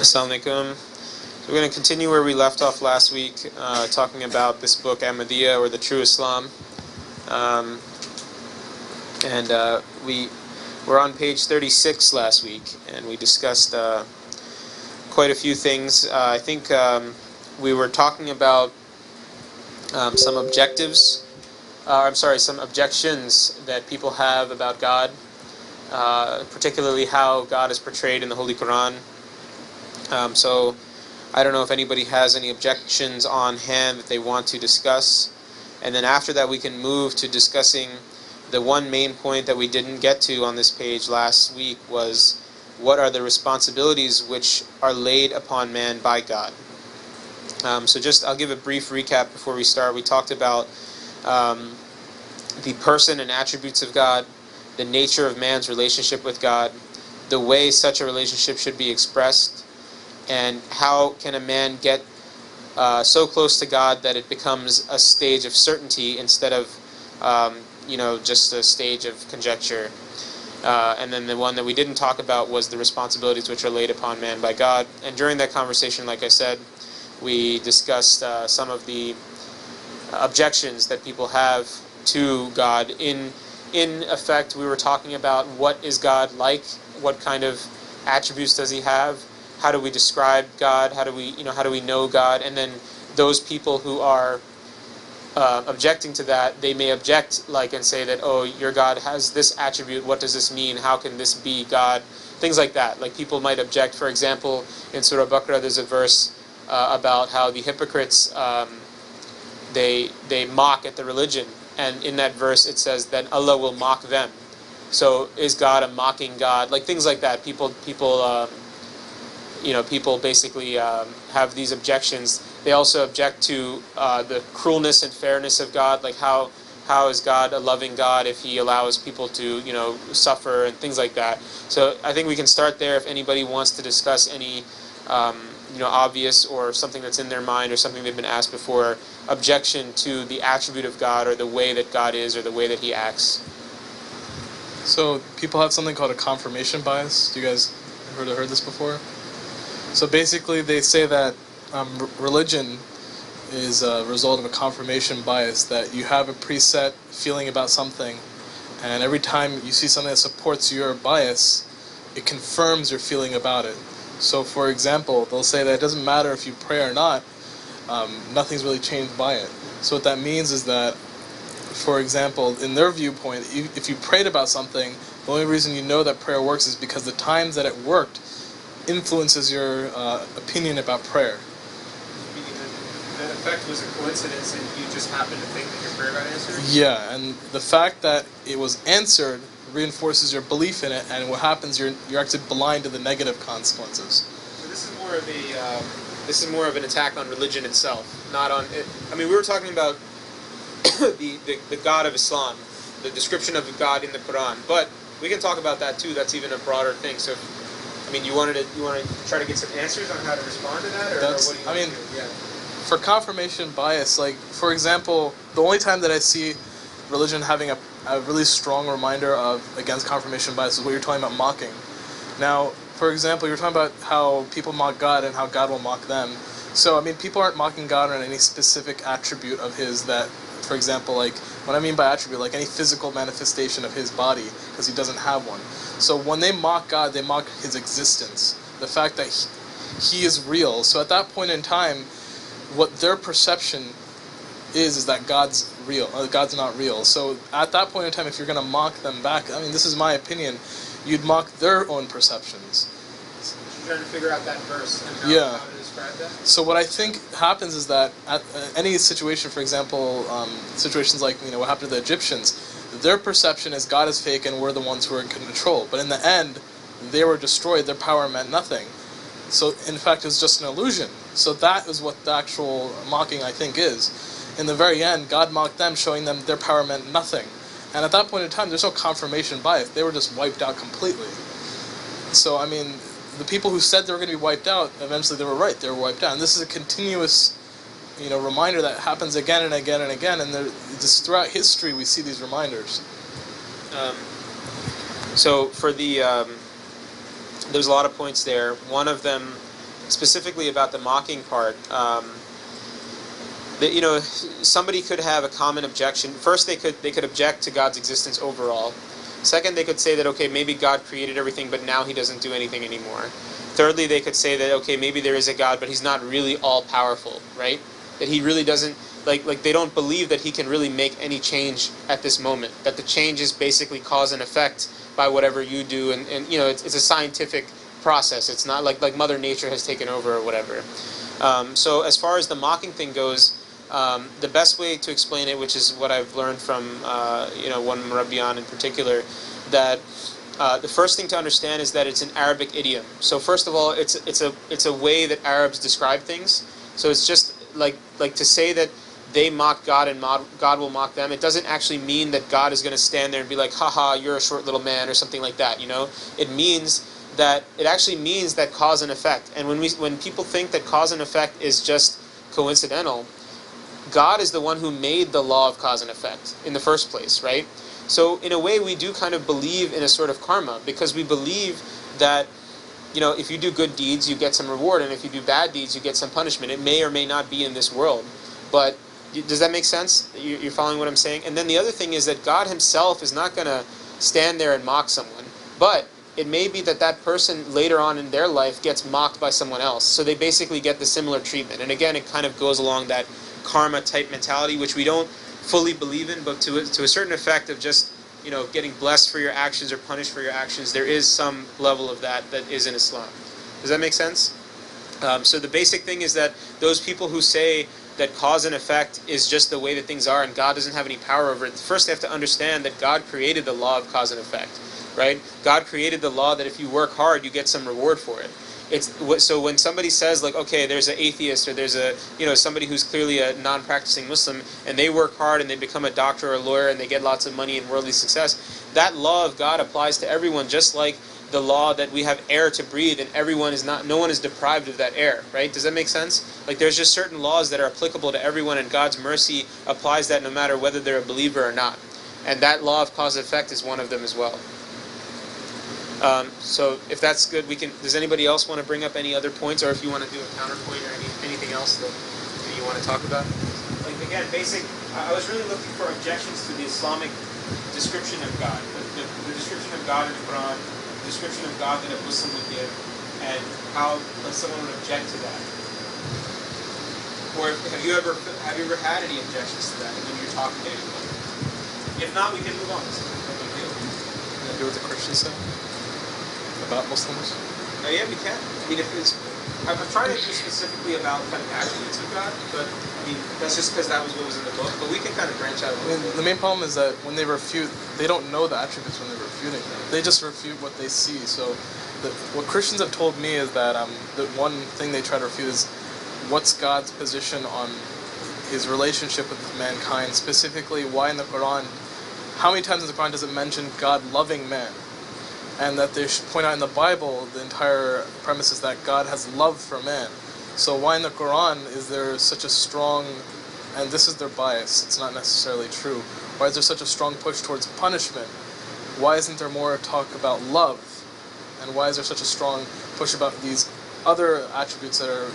Assalamu alaikum. So we're going to continue where we left off last week, talking about this book, Ahmadiyya, or the True Islam. We were on page 36 last week, and we discussed quite a few things. I think we were talking about some objectives, some objections that people have about God, particularly how God is portrayed in the Holy Quran. So I don't know if anybody has any objections on hand that they want to discuss. And then after that we can move to discussing the one main point that we didn't get to on this page last week, was what are the responsibilities which are laid upon man by God. I'll give a brief recap before we start. We talked about the person and attributes of God, the nature of man's relationship with God, the way such a relationship should be expressed, and how can a man get so close to God that it becomes a stage of certainty instead of just a stage of conjecture. And then the one that we didn't talk about was the responsibilities which are laid upon man by God. And during that conversation, like I said, we discussed some of the objections that people have to God. In effect, we were talking about what is God like, what kind of attributes does he have, how do we describe God, how do we know God, and then those people who are objecting to that, they may object and say that, oh, your God has this attribute, what does this mean, how can this be God, things like that. Like people might object, for example, in Surah Baqarah there's a verse about how the hypocrites, they mock at the religion, and in that verse it says that Allah will mock them. So is God a mocking God? Like things like that. People basically have these objections. They also object to the cruelness and fairness of God, like how is God a loving God if he allows people to suffer and things like that. So I think we can start there if anybody wants to discuss any obvious or something that's in their mind or something they've been asked before, objection to the attribute of God or the way that God is or the way that he acts. So people have something called a confirmation bias. Do you guys heard this before? So basically they say that religion is a result of a confirmation bias, that you have a preset feeling about something, and every time you see something that supports your bias, it confirms your feeling about it. So for example, they'll say that it doesn't matter if you pray or not, nothing's really changed by it. So what that means is that, for example, in their viewpoint, if you prayed about something, the only reason you know that prayer works is because the times that it worked influences your opinion about prayer. That effect was a coincidence and you just happened to think that your prayer got answered? Yeah, and the fact that it was answered reinforces your belief in it, and what happens, you're actually blind to the negative consequences. So this is more of an attack on religion itself, not on it. I mean, we were talking about the God of Islam, the description of God in the Quran, but we can talk about that too. That's even a broader thing. So you want to try to get some answers on how to respond to that, or what do you do? Yeah. For confirmation bias, like for example, the only time that I see religion having a really strong reminder against confirmation bias is what you're talking about, mocking. Now, for example, you're talking about how people mock God and how God will mock them. So people aren't mocking God on any specific attribute of his that, for example, like what I mean by attribute, like any physical manifestation of his body, because he doesn't have one. So when they mock God, they mock his existence, the fact that he is real. So at that point in time, what their perception is that God's real, God's not real. So at that point in time, if you're going to mock them back, this is my opinion, you'd mock their own perceptions. You're trying to figure out that verse and how to describe that? So what I think happens is that at any situation, for example, situations like what happened to the Egyptians, their perception is God is fake and we're the ones who are in control. But in the end, they were destroyed, their power meant nothing. So in fact, it was just an illusion. So that is what the actual mocking, I think, is. In the very end, God mocked them, showing them their power meant nothing. And at that point in time, there's no confirmation bias. They were just wiped out completely. So, the people who said they were going to be wiped out, eventually they were right. They were wiped out. And this is a continuous, reminder that happens again and again and again. And just throughout history, we see these reminders. So for there's a lot of points there. One of them specifically about the mocking part. That, somebody could have a common objection. First, they could object to God's existence overall. Second, they could say that, okay, maybe God created everything, but now he doesn't do anything anymore. Thirdly, they could say that, okay, maybe there is a God, but he's not really all powerful, right? That he really doesn't, like they don't believe that he can really make any change at this moment. That the change is basically cause and effect by whatever you do, and it's a scientific process. It's not like Mother Nature has taken over or whatever. So as far as the mocking thing goes, the best way to explain it, which is what I've learned from one Murabbiyan in particular, that the first thing to understand is that it's an Arabic idiom. So first of all, it's a way that Arabs describe things. So it's just like to say that they mock God and God will mock them. It doesn't actually mean that God is going to stand there and be like, haha, you're a short little man, or something like that. It actually means that cause and effect. And when people think that cause and effect is just coincidental, God is the one who made the law of cause and effect in the first place, right? So in a way, we do kind of believe in a sort of karma, because we believe that, if you do good deeds, you get some reward, and if you do bad deeds, you get some punishment. It may or may not be in this world. But does that make sense? You're following what I'm saying? And then the other thing is that God himself is not going to stand there and mock someone. But it may be that that person later on in their life gets mocked by someone else. So they basically get the similar treatment. And again, it kind of goes along that karma type mentality, which we don't fully believe in, but to a certain effect of just, getting blessed for your actions or punished for your actions, there is some level of that is in Islam. Does that make sense? So the basic thing is that those people who say that cause and effect is just the way that things are and God doesn't have any power over it, first they have to understand that God created the law of cause and effect, right? God created the law that if you work hard, you get some reward for it. So when somebody says, like, okay, there's an atheist, or there's somebody who's clearly a non-practicing Muslim, and they work hard and they become a doctor or a lawyer and they get lots of money and worldly success, that law of God applies to everyone, just like the law that we have air to breathe and no one is deprived of that air, right? Does that make sense? Like, there's just certain laws that are applicable to everyone, and God's mercy applies that no matter whether they're a believer or not. And that law of cause and effect is one of them as well. So if that's good, does anybody else want to bring up any other points, or if you want to do a counterpoint or anything else that you want to talk about? Like, again, I was really looking for objections to the Islamic description of God, the description of God in the Quran, the description of God that a Muslim would give, and how someone would object to that. Or have you ever had any objections to that when you're talking to anyone? If not, we can move on. It's no big deal. Can I do what the Christians say about Muslims? Yeah, we can. I mean, I'm trying to do specifically about kind of attributes of God, but I mean, that's just because that was what was in the book. But we can kind of branch out a little bit. The main problem is that when they refute, they don't know the attributes when they're refuting them. They just refute what they see. So what Christians have told me is that the one thing they try to refute is what's God's position on his relationship with mankind, specifically why in the Quran, how many times in the Quran does it mention God loving man? And that they should point out in the Bible, the entire premise is that God has love for man. So why in the Quran is there such a strong, and this is their bias, it's not necessarily true, why is there such a strong push towards punishment? Why isn't there more talk about love? And why is there such a strong push about these other attributes that are,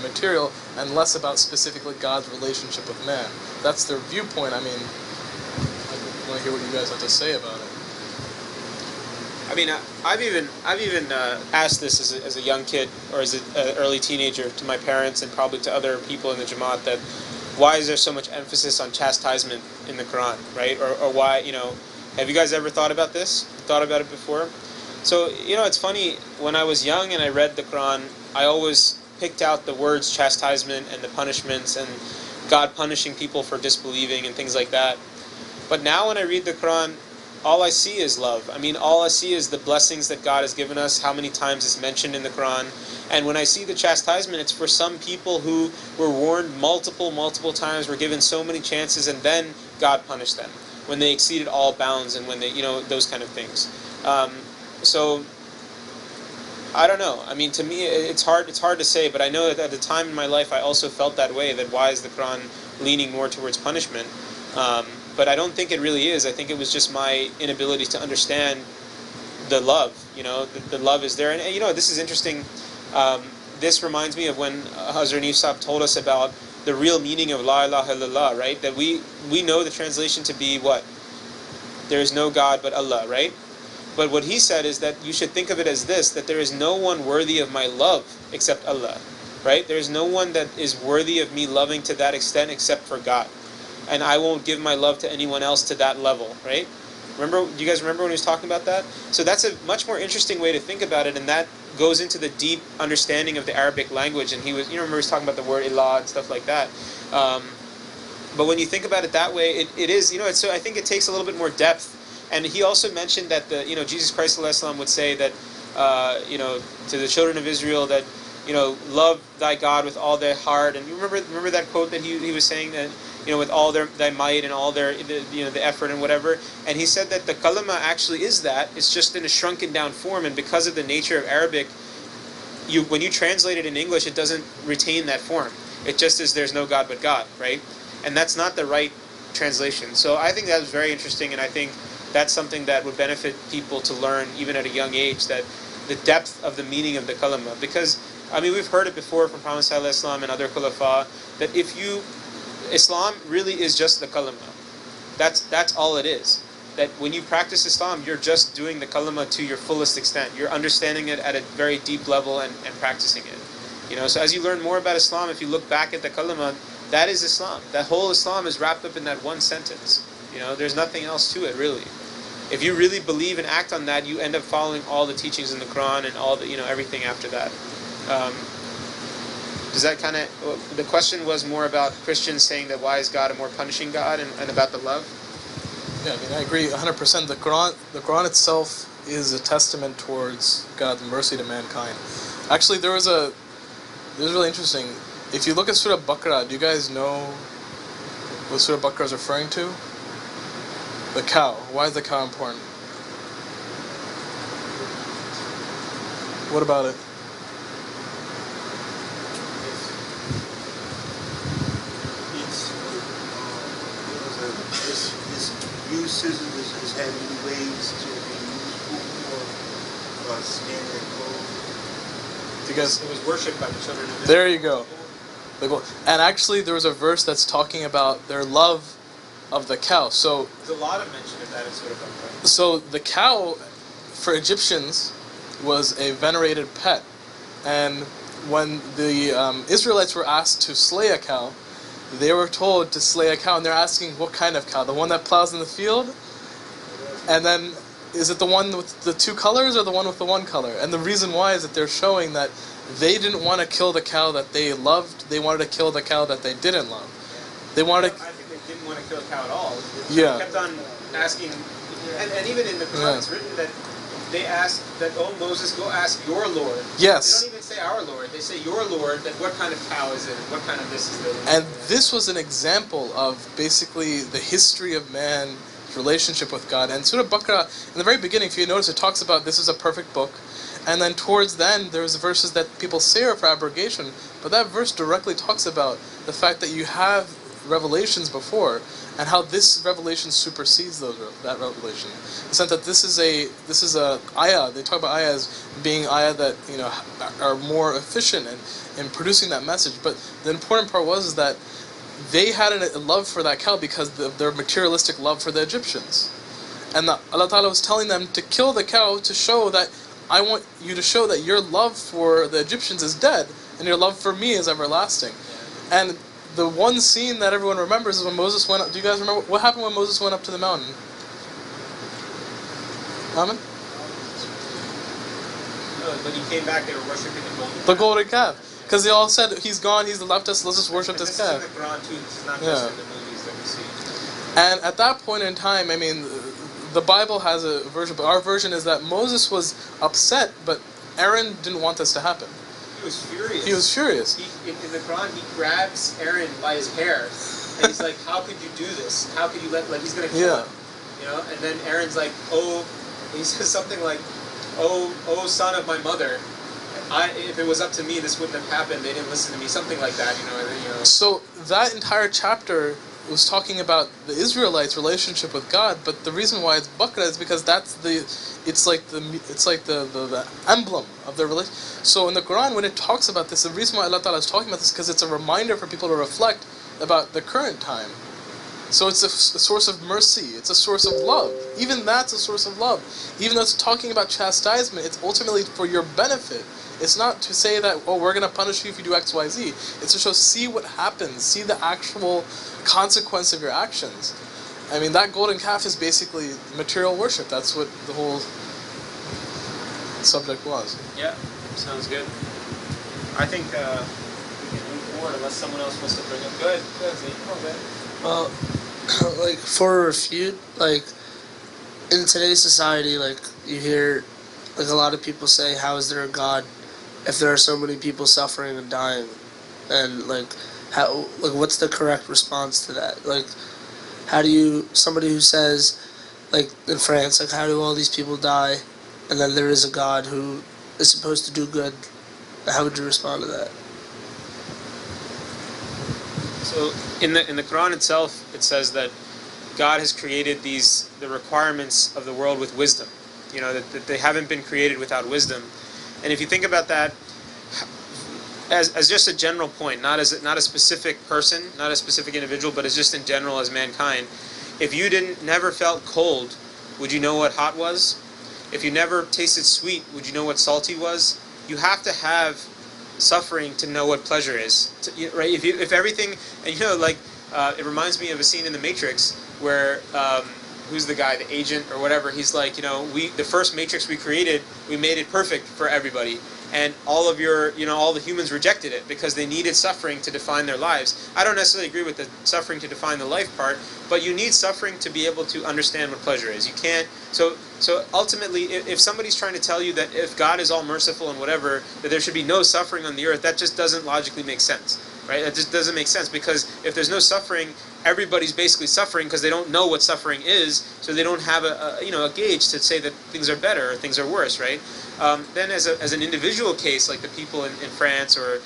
material, and less about specifically God's relationship with man? That's their viewpoint. I mean, I want to hear what you guys have to say about it. I mean, I've even asked this as a young kid or as an early teenager to my parents and probably to other people in the Jamaat, that why is there so much emphasis on chastisement in the Quran, right? Or why, have you guys ever thought about this? Thought about it before? So, it's funny, when I was young and I read the Quran, I always picked out the words chastisement and the punishments and God punishing people for disbelieving and things like that. But now when I read the Quran, all I see is love. I mean, all I see is the blessings that God has given us, how many times it's mentioned in the Quran. And when I see the chastisement, it's for some people who were warned multiple times, were given so many chances, and then God punished them when they exceeded all bounds and when they, those kind of things. So, I don't know. I mean, to me, it's hard to say, but I know that at the time in my life, I also felt that way, that why is the Quran leaning more towards punishment? But I don't think it really is. I think it was just my inability to understand the love. The love is there. And this is interesting. this reminds me of when Hazrat Nifsab told us about the real meaning of La ilaha illallah, right? That we know the translation to be what? There is no God but Allah, right? But what he said is that you should think of it as this, that there is no one worthy of my love except Allah, right? There is no one that is worthy of me loving to that extent except for God. And I won't give my love to anyone else to that level, right? Remember, do you guys remember when he was talking about that? So that's a much more interesting way to think about it, and that goes into the deep understanding of the Arabic language. And he was, remember he was talking about the word ilah and stuff like that. But when you think about it that way, it is, so I think it takes a little bit more depth. And he also mentioned that Jesus Christ ﷺ would say that, to the children of Israel that, love thy God with all their heart. And you remember that quote that he was saying that, with all thy might and all the effort and whatever. And he said that the kalima actually is that. It's just in a shrunken down form. And because of the nature of Arabic, when you translate it in English, it doesn't retain that form. It just is there's no God but God, right? And that's not the right translation. So I think that was very interesting, and I think that's something that would benefit people to learn even at a young age, that the depth of the meaning of the kalima. Because, we've heard it before from Prophet ﷺ and other khulafa, that Islam really is just the kalima. That's all it is. That when you practice Islam, you're just doing the kalima to your fullest extent. You're understanding it at a very deep level and practicing it. So as you learn more about Islam, if you look back at the kalima, that is Islam. That whole Islam is wrapped up in that one sentence. There's nothing else to it, really. If you really believe and act on that, you end up following all the teachings in the Quran and all the, everything after that. Does that kind of... The question was more about Christians saying that why is God a more punishing God, and about the love? Yeah, I agree 100%. The Quran itself is a testament towards God's mercy to mankind. Actually, this is really interesting. If you look at Surah Baqarah, do you guys know what Surah Baqarah is referring to? The cow. Why is the cow important? What about it? Its uses is having ways to be useful for standard clothes. You guys, it was worshipped by the children of Israel. There you go. And actually, there was a verse that's talking about their love of the cow. So there's a lot of mention of that in Surah Baqarah. So the cow, for Egyptians, was a venerated pet, and when the Israelites were asked to slay a cow, they were told to slay a cow, and they're asking what kind of cow? The one that plows in the field? And then, is it the one with the two colors or the one with the one color? And the reason why is that they're showing that they didn't want to kill the cow that they loved, they wanted to kill the cow that they didn't love. They wanted to... I think they didn't want to kill a cow at all. They kept on asking, and even in the Quran it's written that they asked that, oh Moses, go ask your Lord. Yes. They don't even say our Lord, they say your Lord, that what kind of cow is it, and what kind of this is it. And this was an example of basically the history of man's relationship with God. And Surah Baqarah, in the very beginning, if you notice, it talks about this is a perfect book. And then towards the end, there's verses that people say are for abrogation, but that verse directly talks about the fact that you have revelations before, and how this revelation supersedes that revelation. In the sense that this is a ayah. They talk about ayah as being ayah that are more efficient in producing that message. But the important part was that they had a love for that cow because of their materialistic love for the Egyptians, and Allah Ta'ala was telling them to kill the cow to show that I want you to show that your love for the Egyptians is dead and your love for me is everlasting. And the one scene that everyone remembers is when Moses went up. Do you guys remember what happened when Moses went up to the mountain? Amen? When he came back, they were worshiping the golden calf. Because they all said, he's gone, he's left us, let's just worship this calf. This is in the Quran too, this is not just in the movies that we see. And at that point in time, the Bible has a version, but our version is that Moses was upset, but Aaron didn't want this to happen. He was furious. He was furious. In the Quran, he grabs Aaron by his hair, and he's like, how could you do this? How could you he's going to kill him? And then Aaron's like, he says something like, oh son of my mother, if it was up to me, this wouldn't have happened. They didn't listen to me. Something like that, So that entire chapter was talking about the Israelites' relationship with God, but the reason why it's Bakra is because it's like the emblem of their relation. So in the Quran, when it talks about this, the reason why Allah Ta'ala is talking about this is because it's a reminder for people to reflect about the current time. So it's a source of mercy. It's a source of love. Even that's a source of love. Even though it's talking about chastisement, it's ultimately for your benefit. It's not to say that, oh, we're going to punish you if you do X, Y, Z. It's to show, see what happens. See the actual consequence of your actions. I mean, that golden calf is basically material worship. That's what the whole subject was. Yeah, sounds good. I think we can move forward unless someone else wants to bring up. Good. Okay. Well, like for a refute, like in today's society, like you hear, like a lot of people say, "How is there a God if there are so many people suffering and dying?" And like, how, like, what's the correct response to that? Like, how do you, somebody who says, like in France, like how do all these people die, and then there is a God who is supposed to do good? How would you respond to that? So in the Quran itself, it says that God has created the requirements of the world with wisdom. You know, that they haven't been created without wisdom. And if you think about that as just a general point, not a specific person, not a specific individual, but as just in general as mankind, if you never felt cold, would you know what hot was? If you never tasted sweet, would you know what salty was? You have to have suffering to know what pleasure is, right? If everything, and you know, like it reminds me of a scene in The Matrix where who's the guy, the agent or whatever? He's like, you know, the first Matrix we created, we made it perfect for everybody, and all of all the humans rejected it because they needed suffering to define their lives. I don't necessarily agree with the suffering to define the life part, but you need suffering to be able to understand what pleasure is. You can't. So ultimately, if somebody's trying to tell you that if God is all merciful and whatever, that there should be no suffering on the earth, that just doesn't logically make sense, right? That just doesn't make sense, because if there's no suffering, everybody's basically suffering because they don't know what suffering is, so they don't have a gauge to say that things are better or things are worse, right? Then as an individual case, like the people in France or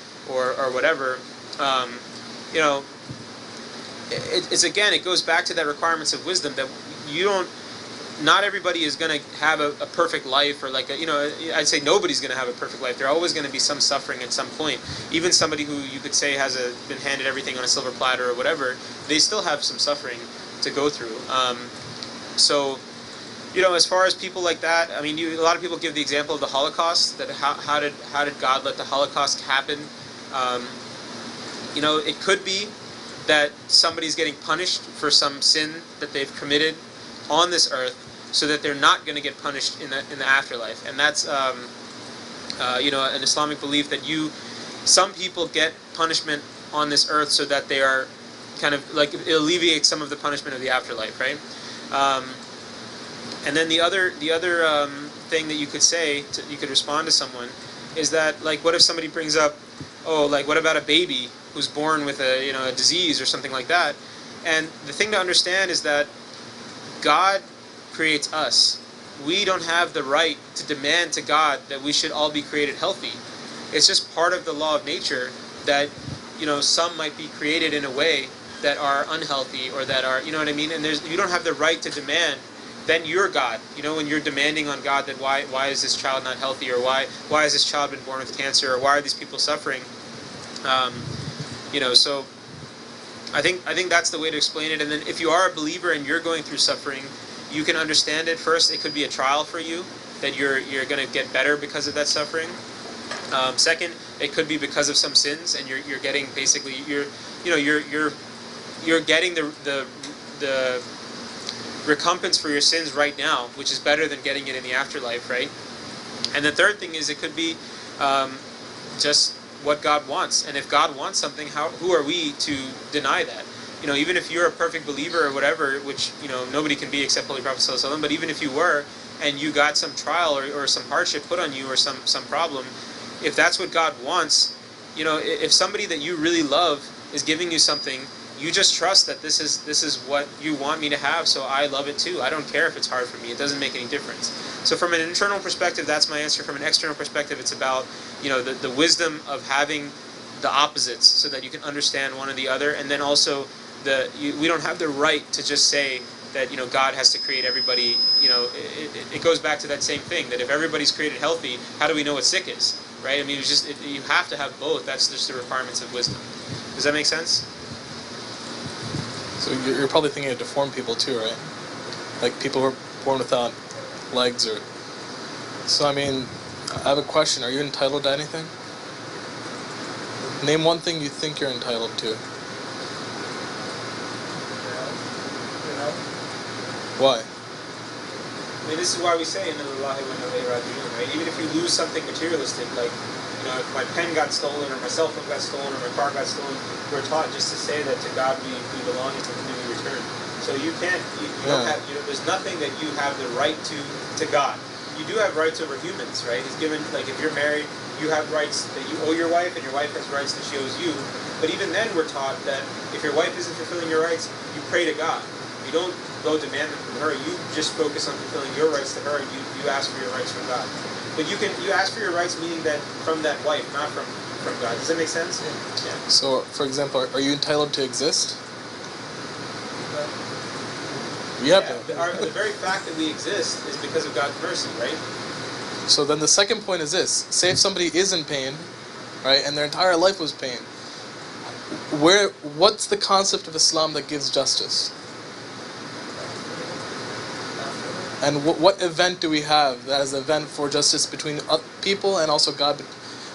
whatever, it's again, it goes back to that requirements of wisdom that not everybody is going to have a perfect life, or I'd say nobody's going to have a perfect life. There's always going to be some suffering at some point. Even somebody who you could say has been handed everything on a silver platter or whatever, they still have some suffering to go through. So, as far as people like that, I mean, a lot of people give the example of the Holocaust. That how did God let the Holocaust happen? It could be that somebody's getting punished for some sin that they've committed on this earth, so that they're not going to get punished in the afterlife. And that's an Islamic belief that some people get punishment on this earth so that they are kind of like, it alleviates some of the punishment of the afterlife, right? And then the other thing that you could say, you could respond to someone, is that, like, what if somebody brings up, what about a baby who's born with a disease or something like that? And the thing to understand is that God creates us. We don't have the right to demand to God that we should all be created healthy. It's just part of the law of nature that, some might be created in a way that are unhealthy, or that are, you know what I mean? And you don't have the right to demand. Then you're God, when you're demanding on God that why is this child not healthy, or why has this child been born with cancer, or why are these people suffering? So I think that's the way to explain it. And then if you are a believer and you're going through suffering, you can understand it. First, it could be a trial for you, that you're going to get better because of that suffering. Second, it could be because of some sins, and you're getting basically you're getting the recompense for your sins right now, which is better than getting it in the afterlife, right? And the third thing is, it could be just what God wants. And if God wants something, who are we to deny that? Even if you're a perfect believer or whatever, which nobody can be except Holy Prophet sallallahu alaihi wasallam, but even if you were, and you got some trial or some hardship put on you, or some problem, if that's what God wants, if somebody that you really love is giving you something, you just trust that this is what you want me to have, so I love it too. I don't care if it's hard for me. It doesn't make any difference. So from an internal perspective, that's my answer. From an external perspective, it's about the wisdom of having the opposites, so that you can understand one or the other, and then also we don't have the right to just say that God has to create everybody. It goes back to that same thing, that if everybody's created healthy, how do we know what sick is, right? I mean, you have to have both. That's just the requirements of wisdom. Does that make sense? So you're probably thinking of deformed people too, right? Like people who are born without legs or... So I mean, I have a question. Are you entitled to anything? Name one thing you think you're entitled to. Why? I mean, this is why we say in Allahi wa inna ilayhi raji'un, right? Even if you lose something materialistic, like, if my pen got stolen, or my cell phone got stolen, or my car got stolen, we're taught just to say that to God we belong and to Him we return. So you can't, you don't have, there's nothing that you have the right to God. You do have rights over humans, right? He's given, like, if you're married, you have rights that you owe your wife, and your wife has rights that she owes you. But even then, we're taught that if your wife isn't fulfilling your rights, you pray to God. You don't go demand them from her. You just focus on fulfilling your rights to her, and you ask for your rights from God. But you ask for your rights, meaning that from that wife, not from God. Does that make sense? Yeah. So, for example, are you entitled to exist? Yeah. The very fact that we exist is because of God's mercy, right? So then the second point is this. Say if somebody is in pain, right, and their entire life was pain, what's the concept of Islam that gives justice? And what event do we have that is an event for justice between people and also God,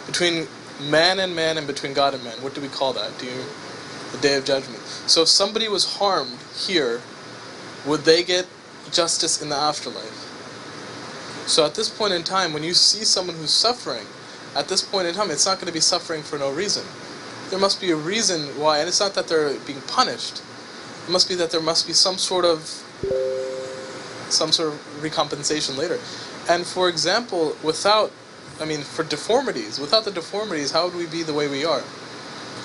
between man and between God and man? What do we call that? The Day of Judgment. So if somebody was harmed here, would they get justice in the afterlife? So at this point in time, when you see someone who's suffering, at this point in time, it's not going to be suffering for no reason. There must be a reason why, and it's not that they're being punished. It must be that there must be some sort of recompensation later. And for example, without the deformities, how would we be the way we are?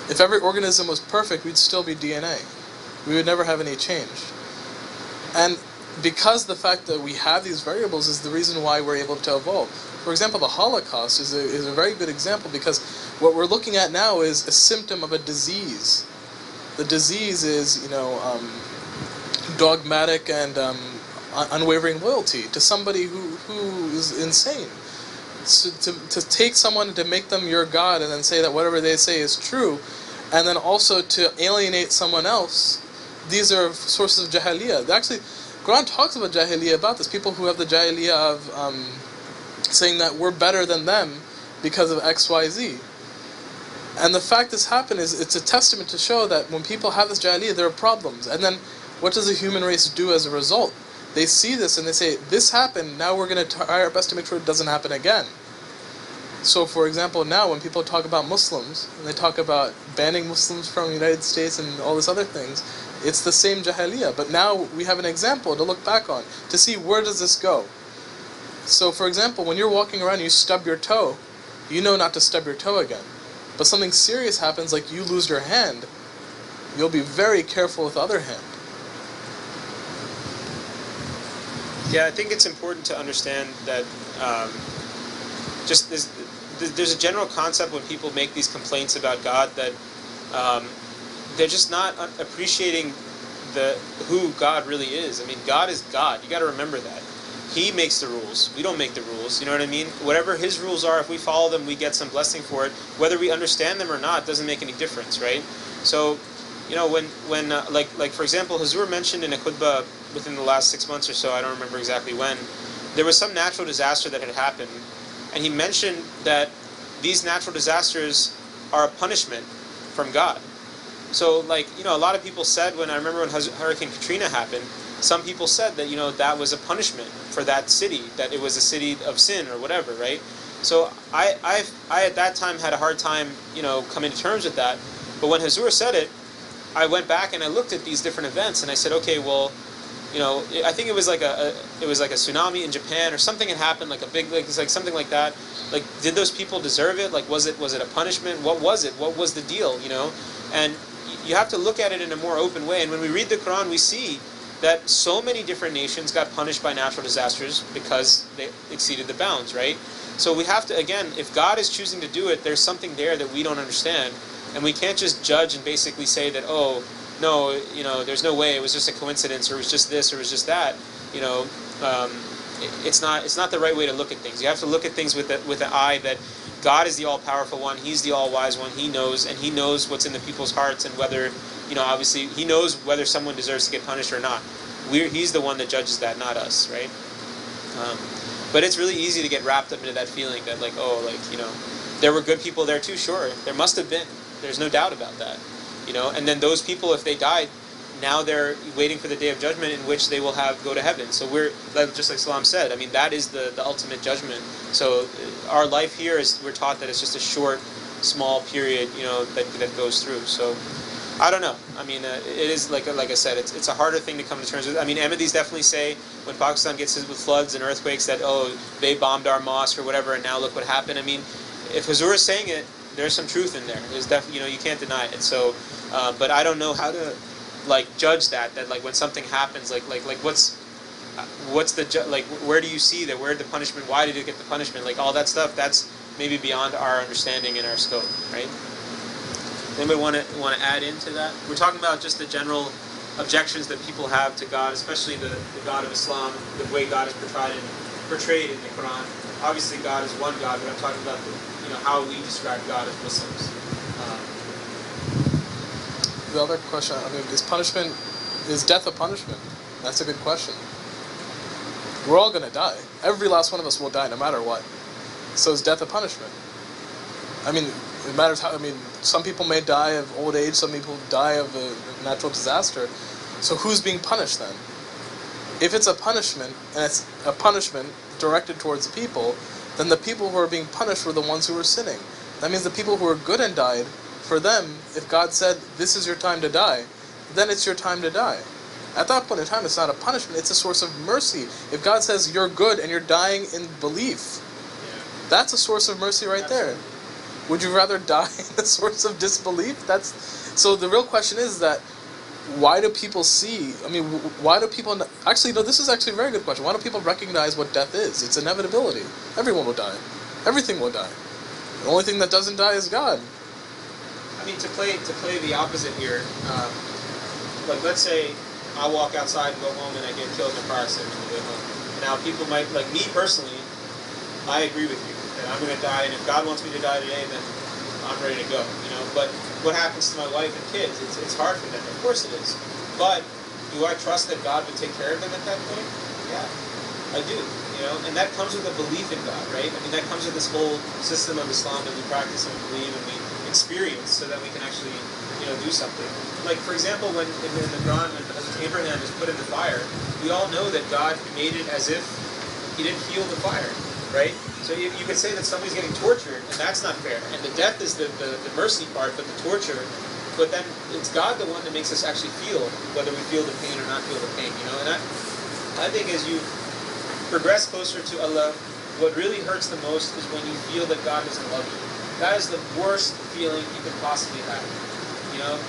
If every organism was perfect, we'd still be DNA. We would never have any change. And because the fact that we have these variables is the reason why we're able to evolve. For example, the Holocaust is a very good example, because what we're looking at now is a symptom of a disease. The disease is, dogmatic and unwavering loyalty to somebody who is insane. So to take someone and to make them your God and then say that whatever they say is true, and then also to alienate someone else, these are sources of jahiliyyah. Actually, Quran talks about jahiliyyah, about this. People who have the jahiliyyah of saying that we're better than them because of X, Y, Z. And the fact this happened it's a testament to show that when people have this jahiliyyah, there are problems. And then what does the human race do as a result? They see this and they say, this happened, now we're going to try our best to make sure it doesn't happen again. So for example, now when people talk about Muslims, and they talk about banning Muslims from the United States and all these other things, it's the same jahiliyyah. But now we have an example to look back on, to see where does this go. So for example, when you're walking around and you stub your toe, you know not to stub your toe again. But something serious happens, like you lose your hand, you'll be very careful with the other hand. Yeah, I think it's important to understand that there's a general concept when people make these complaints about God that they're just not appreciating who God really is. I mean, God is God. You got to remember that. He makes the rules. We don't make the rules. You know what I mean? Whatever His rules are, if we follow them, we get some blessing for it. Whether we understand them or not doesn't make any difference, right? So, when like for example, Hazur mentioned in a khutbah within the last 6 months or so, I don't remember exactly when, there was some natural disaster that had happened, and he mentioned that these natural disasters are a punishment from God. So, a lot of people said, I remember when Hurricane Katrina happened, some people said that, that was a punishment for that city, that it was a city of sin or whatever, right? So I at that time had a hard time, coming to terms with that. But when Hazur said it, I went back and I looked at these different events and I said, okay, well, I think it was like a tsunami in Japan or something had happened, like a big, something like that. Like, did those people deserve it? Like, was it a punishment? What was it? What was the deal? And you have to look at it in a more open way. And when we read the Quran, we see that so many different nations got punished by natural disasters because they exceeded the bounds, right? So we have to, again, if God is choosing to do it, there's something there that we don't understand. And we can't just judge and basically say that, no, there's no way it was just a coincidence, or it was just this, or it was just that. It's not the right way to look at things. You have to look at things with the eye that God is the all-powerful one. He's the all-wise one. He knows, and He knows what's in the people's hearts, and whether, obviously, He knows whether someone deserves to get punished or not. He's the one that judges that, not us, right? But it's really easy to get wrapped up into that feeling that, there were good people there too. Sure, there must have been. There's no doubt about that. And then those people, if they died, now they're waiting for the day of judgment in which they will go to heaven. So we're, just like Salam said, I mean, that is the ultimate judgment. So our life here we're taught that it's just a short, small period, that goes through. So I don't know. I mean, it is, like I said, it's a harder thing to come to terms with. I mean, Ahmadis definitely say when Pakistan gets hit with floods and earthquakes that, they bombed our mosque or whatever, and now look what happened. I mean, if Hazur is saying it, there's some truth in there. There's definitely, you can't deny it. So, but I don't know how to judge that when something happens, what's the where do you see that, where the punishment, why did it get the punishment, all that stuff, that's maybe beyond our understanding and our scope, right? Anybody want to add into that? We're talking about just the general objections that people have to God, especially the God of Islam, the way God is portrayed in the Quran. Obviously God is one God, but I'm talking about how we describe God as Muslims. The other question, I mean, is death a punishment? That's a good question. We're all going to die. Every last one of us will die no matter what. So is death a punishment? I mean, it matters how, some people may die of old age, some people die of a natural disaster. So who's being punished then? If it's a punishment, and it's a punishment directed towards the people, then the people who are being punished were the ones who were sinning. That means the people who were good and died, for them, if God said, this is your time to die, then it's your time to die. At that point in time, it's not a punishment, it's a source of mercy. If God says you're good and you're dying in belief, that's a source of mercy right there. Would you rather die in the source of disbelief? So the real question is that, why do people actually, no, this is actually a very good question. Why do people recognize what death is? It's inevitability. Everyone will die. Everything will die. The only thing that doesn't die is God. I mean, to play the opposite here, let's say I walk outside and go home and I get killed in a car accident on the way home. Now, people might, me personally, I agree with you that I'm going to die, and if God wants me to die today, then I'm ready to go, But what happens to my wife and kids? It's hard for them. Of course it is. But do I trust that God would take care of them at that point? Yeah, I do. And that comes with a belief in God, right? I mean, that comes with this whole system of Islam that we practice and we believe and we experience, so that we can actually, do something. Like, for example, when in the Quran, when Abraham is put in the fire, we all know that God made it as if He didn't feel the fire, right? So you could say that somebody's getting tortured, and that's not fair. And the death is the mercy part, but the torture. But then it's God the one that makes us actually feel whether we feel the pain or not feel the pain, And I think as you progress closer to Allah, what really hurts the most is when you feel that God doesn't love you. That is the worst feeling you could possibly have.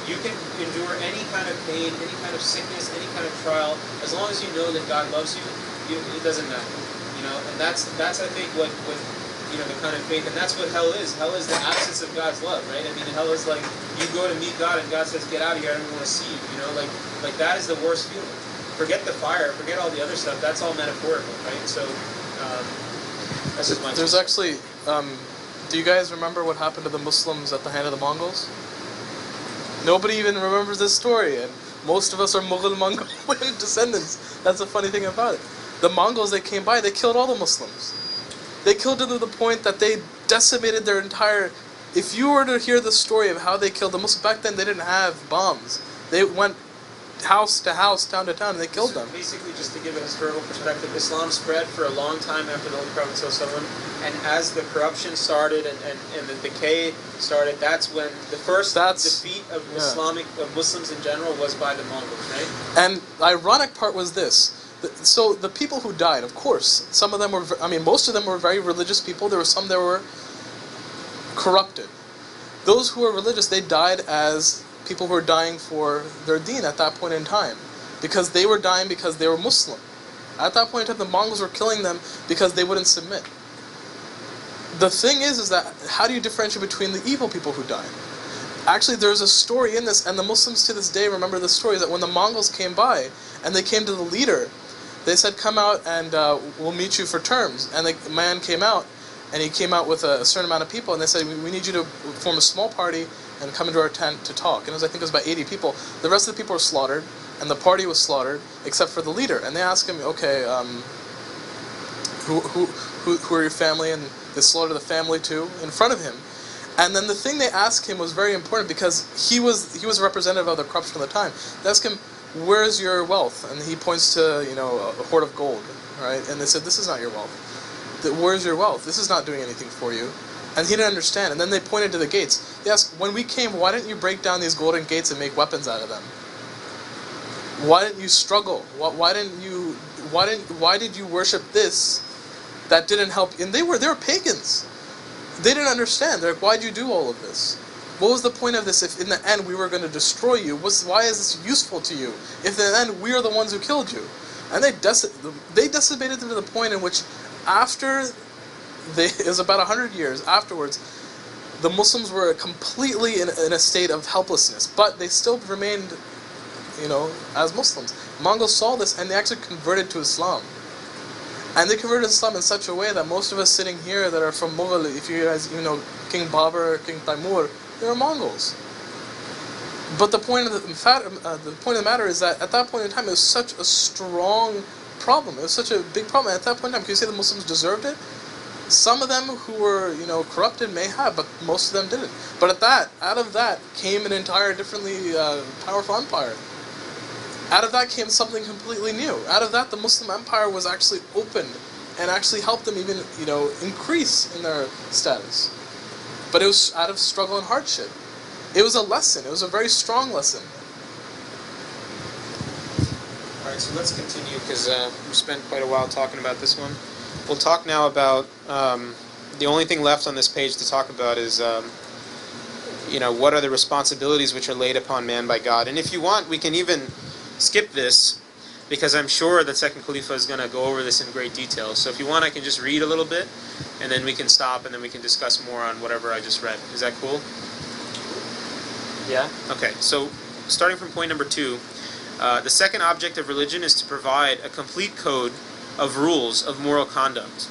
You can endure any kind of pain, any kind of sickness, any kind of trial, as long as you know that God loves you. It doesn't matter. And that's I think what the kind of faith, and that's what hell is. Hell is the absence of God's love, right? I mean, hell is like you go to meet God and God says, "Get out of here! I don't even want to see you." Like that is the worst feeling. Forget the fire, forget all the other stuff. That's all metaphorical, right? So that's just my. There's actually. Do you guys remember what happened to the Muslims at the hand of the Mongols? Nobody even remembers this story, and most of us are Mughal Mongolian descendants. That's the funny thing about it. The Mongols, they came by, they killed all the Muslims. They killed them to the point that they decimated their entire... If you were to hear the story of how they killed the Muslims, back then they didn't have bombs. They went house to house, town to town, and they killed them. Basically, just to give a historical perspective, Islam spread for a long time after the Holy Prophet ﷺ, and as the corruption started and the decay started, that's when the first defeat of Muslims in general was by the Mongols, right? And the ironic part was this. So the people who died, of course, some of them were, most of them were very religious people. There were some that were corrupted. Those who were religious, they died as people who were dying for their deen at that point in time. Because they were dying because they were Muslim. At that point in time, the Mongols were killing them because they wouldn't submit. The thing is that how do you differentiate between the evil people who died? Actually, there's a story in this, and the Muslims to this day remember the story, that when the Mongols came by and they came to the leader, they said, come out and we'll meet you for terms. And the man came out, and he came out with a certain amount of people, and they said, we need you to form a small party and come into our tent to talk. And I think it was about 80 people. The rest of the people were slaughtered, and the party was slaughtered, except for the leader. And they asked him, okay, who are your family? And they slaughtered the family too, in front of him. And then the thing they asked him was very important, because he was a representative of the corruption of the time. They asked him, where's your wealth? And he points to, a hoard of gold, right? And they said, this is not your wealth. Where's your wealth? This is not doing anything for you. And he didn't understand. And then they pointed to the gates. They asked, when we came, why didn't you break down these golden gates and make weapons out of them? Why didn't you struggle? Why did you worship this that didn't help? And they were pagans. They didn't understand. They're like, why'd you do all of this? What was the point of this if in the end we were going to destroy you? Why is this useful to you if in the end we are the ones who killed you? And they decimated them to the point in which it was about 100 years afterwards, the Muslims were completely in a state of helplessness, but they still remained, as Muslims. Mongols saw this and they actually converted to Islam. And they converted to Islam in such a way that most of us sitting here that are from Mughal, if you guys, King Babur, King Timur, they're Mongols. But the point of the matter is that at that point in time, it was such a strong problem. It was such a big problem. At that point in time, can you say the Muslims deserved it? Some of them who were, corrupted may have, but most of them didn't. But out of that came an entire differently powerful empire. Out of that came something completely new. Out of that, the Muslim empire was actually opened and actually helped them even, increase in their status. But it was out of struggle and hardship. It was a lesson. It was a very strong lesson. All right, so let's continue, because we spent quite a while talking about this one. We'll talk now about, the only thing left on this page to talk about is, what are the responsibilities which are laid upon man by God. And if you want, we can even skip this, because I'm sure that Second Khalifa is going to go over this in great detail. So if you want, I can just read a little bit, and then we can stop, and then we can discuss more on whatever I just read. Is that cool? Yeah? Okay, so starting from point number 2, the second object of religion is to provide a complete code of rules of moral conduct.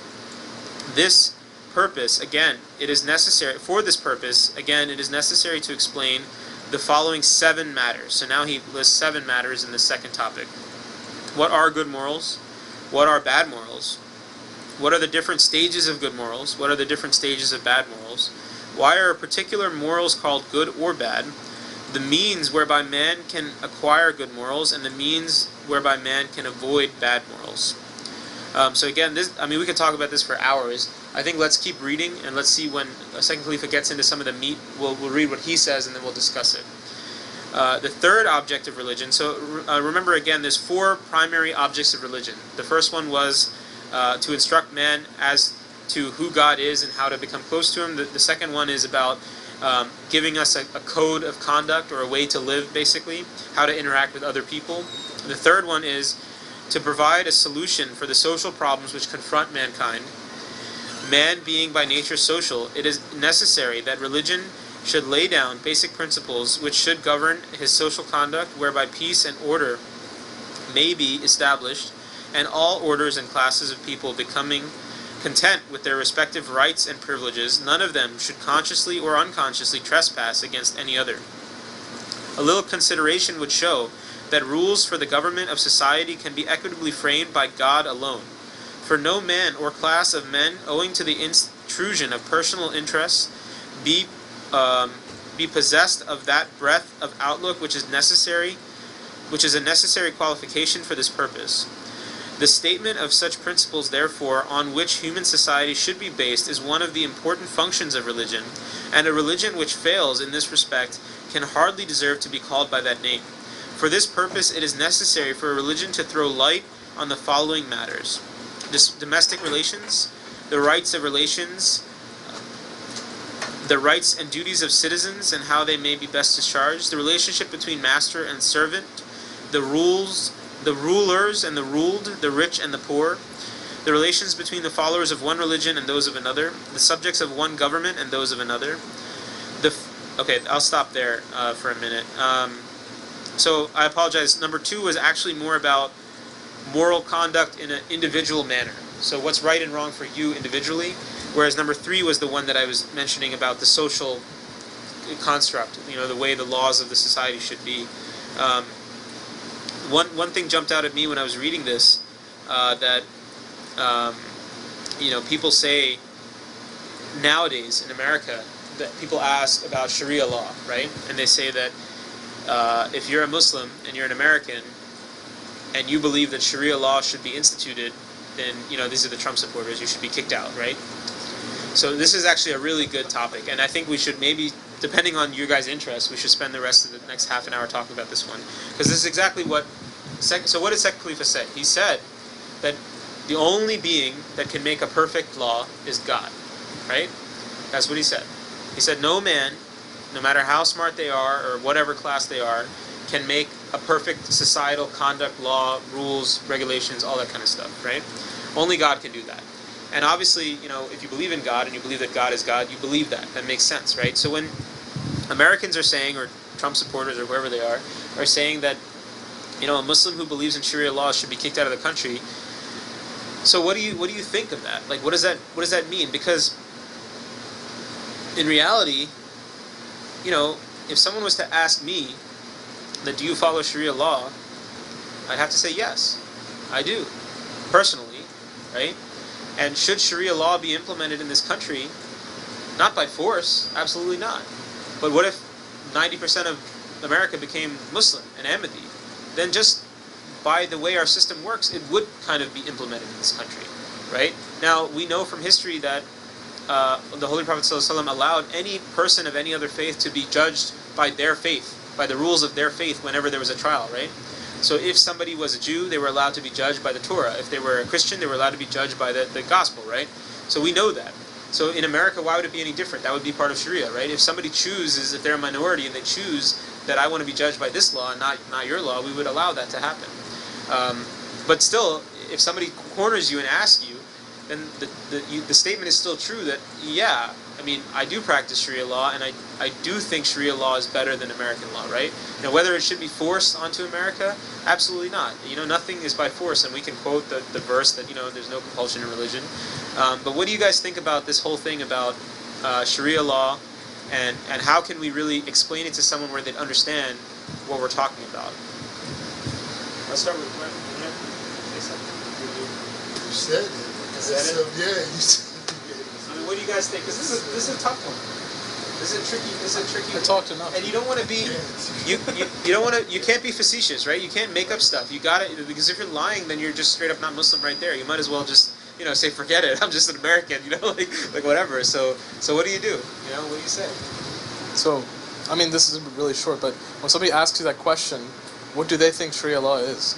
This purpose, again, it is necessary to explain the following 7 matters. So now he lists 7 matters in the second topic. What are good morals? What are bad morals? What are the different stages of good morals? What are the different stages of bad morals? Why are particular morals called good or bad? The means whereby man can acquire good morals, and the means whereby man can avoid bad morals. So again, we could talk about this for hours. I think let's keep reading, and let's see when Second Khalifa gets into some of the meat. We'll read what he says, and then we'll discuss it. The third object of religion. So remember again, there's 4 primary objects of religion. The first one was to instruct man as to who God is and how to become close to Him. The second one is about giving us a code of conduct, or a way to live, basically, how to interact with other people. The third one is to provide a solution for the social problems which confront mankind. Man being by nature social, it is necessary that religion should lay down basic principles which should govern his social conduct, whereby peace and order may be established, and all orders and classes of people becoming content with their respective rights and privileges, none of them should consciously or unconsciously trespass against any other. A little consideration would show that rules for the government of society can be equitably framed by God alone. For no man or class of men, owing to the intrusion of personal interests, be possessed of that breadth of outlook which is a necessary qualification for this purpose. The statement of such principles, therefore, on which human society should be based is one of the important functions of religion, and a religion which fails in this respect can hardly deserve to be called by that name. For this purpose, it is necessary for a religion to throw light on the following matters: domestic relations, the rights and duties of citizens and how they may be best discharged, the relationship between master and servant, the rulers and the ruled, the rich and the poor, the relations between the followers of one religion and those of another, the subjects of one government and those of another, Okay, I'll stop there for a minute. So I apologize. Number 2 was actually more about moral conduct in an individual manner. So what's right and wrong for you individually, whereas number 3 was the one that I was mentioning about the social construct, the way the laws of the society should be. One thing jumped out at me when I was reading this, that people say nowadays in America, that people ask about Sharia law, right? And they say that if you're a Muslim and you're an American and you believe that Sharia law should be instituted, then these are the Trump supporters, you should be kicked out, right? So this is actually a really good topic, and I think we should maybe, depending on your guys' interests, we should spend the rest of the next half an hour talking about this one, because this is exactly what. So what did Second Khalifa say? He said that the only being that can make a perfect law is God, right? That's what he said. He said no man, no matter how smart they are or whatever class they are, can make a perfect societal conduct, law, rules, regulations, all that kind of stuff, right? Only God can do that. And obviously, if you believe in God and you believe that God is God, you believe that. That makes sense, right? So when Americans are saying, or Trump supporters or whoever they are saying that, a Muslim who believes in Sharia law should be kicked out of the country. So what do you think of that? Like, what does that mean? Because in reality, if someone was to ask me that do you follow Sharia law, I'd have to say yes, I do, personally, right? And should Sharia law be implemented in this country? Not by force, absolutely not. But what if 90% of America became Muslim and Ahmadi? Then just by the way our system works, it would kind of be implemented in this country, right? Now, we know from history that the Holy Prophet ﷺ allowed any person of any other faith to be judged by their faith, by the rules of their faith whenever there was a trial, right? So if somebody was a Jew, they were allowed to be judged by the Torah. If they were a Christian, they were allowed to be judged by the gospel, right? So we know that. So in America, why would it be any different? That would be part of Sharia, right? If somebody chooses, if they're a minority and they choose that I want to be judged by this law and not your law, we would allow that to happen. But still, if somebody corners you and asks you, then the statement is still true that, yeah, I mean, I do practice Sharia law, and I do think Sharia law is better than American law, right? Now, whether it should be forced onto America, absolutely not. Nothing is by force, and we can quote the verse that, there's no compulsion in religion. But what do you guys think about this whole thing about Sharia law, and how can we really explain it to someone where they'd understand what we're talking about? Let's start with Glenn. You said it. Yeah, you said it. I mean, what do you guys think? Because this is a tough one. This is a tricky. I talked enough. And you don't want to be, you don't want to, you can't be facetious, right? You can't make up stuff. You got it, because if you're lying, then you're just straight up not Muslim right there. You might as well just, say forget it. I'm just an American, like whatever. So what do you do? What do you say? So, I mean, this is really short, but when somebody asks you that question, what do they think Sharia law is?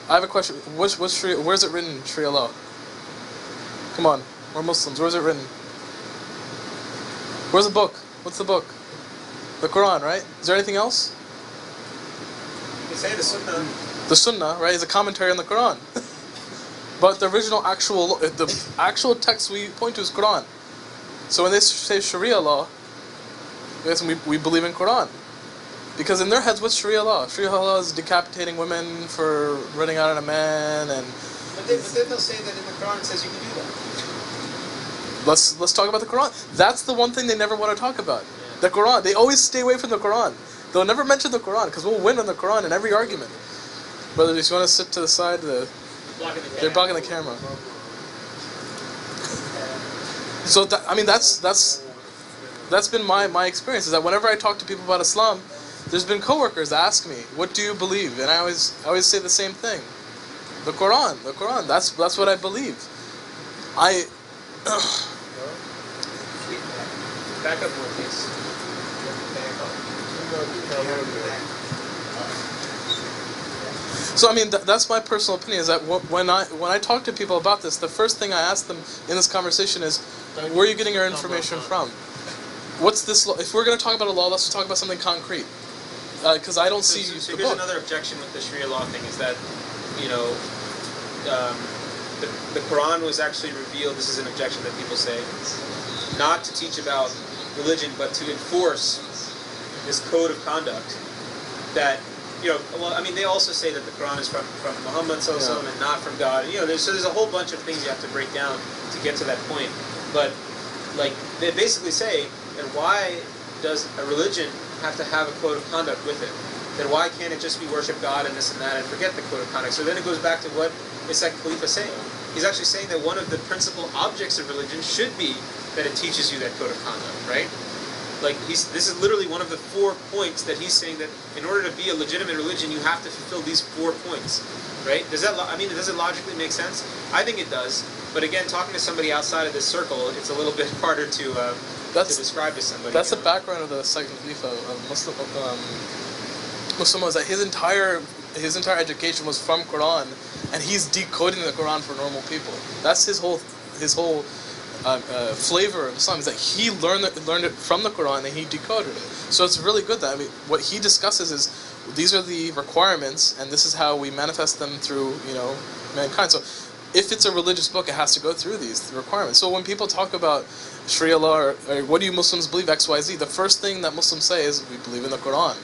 I have a question. What's Sharia? Where's it written, Sharia law? Come on, we're Muslims. Where's it written? Where's the book? What's the book? The Quran, right? Is there anything else? You can say the Sunnah. The Sunnah, right, is a commentary on the Quran. But the actual text we point to is Quran. So when they say Sharia law, we believe in Quran. Because in their heads, what's Sharia law? Sharia law is decapitating women for running out on a man, and. But then they'll say that in the Quran it says you can do that. Let's talk about the Quran. That's the one thing they never want to talk about. The Quran. They always stay away from the Quran. They'll never mention the Quran because we'll win on the Quran in every argument. Brother, if you want to sit to the side, they're blocking the camera. So that's been my experience. Is that whenever I talk to people about Islam, there's been coworkers ask me, "What do you believe?" And I always say the same thing: the Quran. The Quran. That's what I believe. Back up more, please. So I mean, that's my personal opinion. Is that when I talk to people about this, the first thing I ask them in this conversation is, "Where are you getting your information from? What's this law? If we're going to talk about a law, let's talk about something concrete." Because I don't see So the here's book. another objection with the Sharia law thing is that, the Quran was actually revealed. This is an objection that people say, not to teach about religion, but to enforce this code of conduct that, well, I mean, they also say that the Quran is from Muhammad sallallahu alaihi wasallam and not from God. So there's a whole bunch of things you have to break down to get to that point. But like they basically say, then why does a religion have to have a code of conduct with it? Then why can't it just be worship God and this and that and forget the code of conduct? So then it goes back to what Isaac Khalifa is saying. He's actually saying that one of the principal objects of religion should be that it teaches you that code of conduct, right? Like this is literally one of the 4 points that he's saying that in order to be a legitimate religion, you have to fulfill these 4 points, right? Does it logically make sense? I think it does. But again, talking to somebody outside of this circle, it's a little bit harder to describe to somebody. That's the background of the second Khalifa of Muslim was that his entire education was from Quran, and he's decoding the Quran for normal people. That's his whole flavor of Islam, is that he learned it from the Quran and he decoded it. So it's really good that, I mean, what he discusses is these are the requirements and this is how we manifest them through, mankind. So if it's a religious book, it has to go through these requirements. So when people talk about Sharia law or what do you Muslims believe, XYZ, the first thing that Muslims say is we believe in the Quran.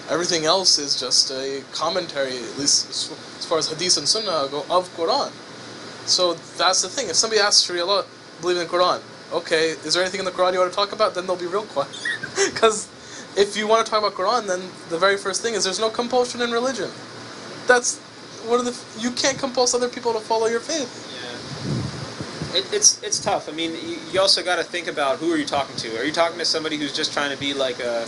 Everything else is just a commentary, at least as far as Hadith and Sunnah go, of Quran. So that's the thing. If somebody asks Sharia law, believe in the Quran. Okay, is there anything in the Quran you want to talk about? Then they'll be real quiet. Because if you want to talk about Quran, then the very first thing is there's no compulsion in religion. That's you can't compulse other people to follow your faith. Yeah, it's tough. I mean, you also got to think about who are you talking to. Are you talking to somebody who's just trying to be like a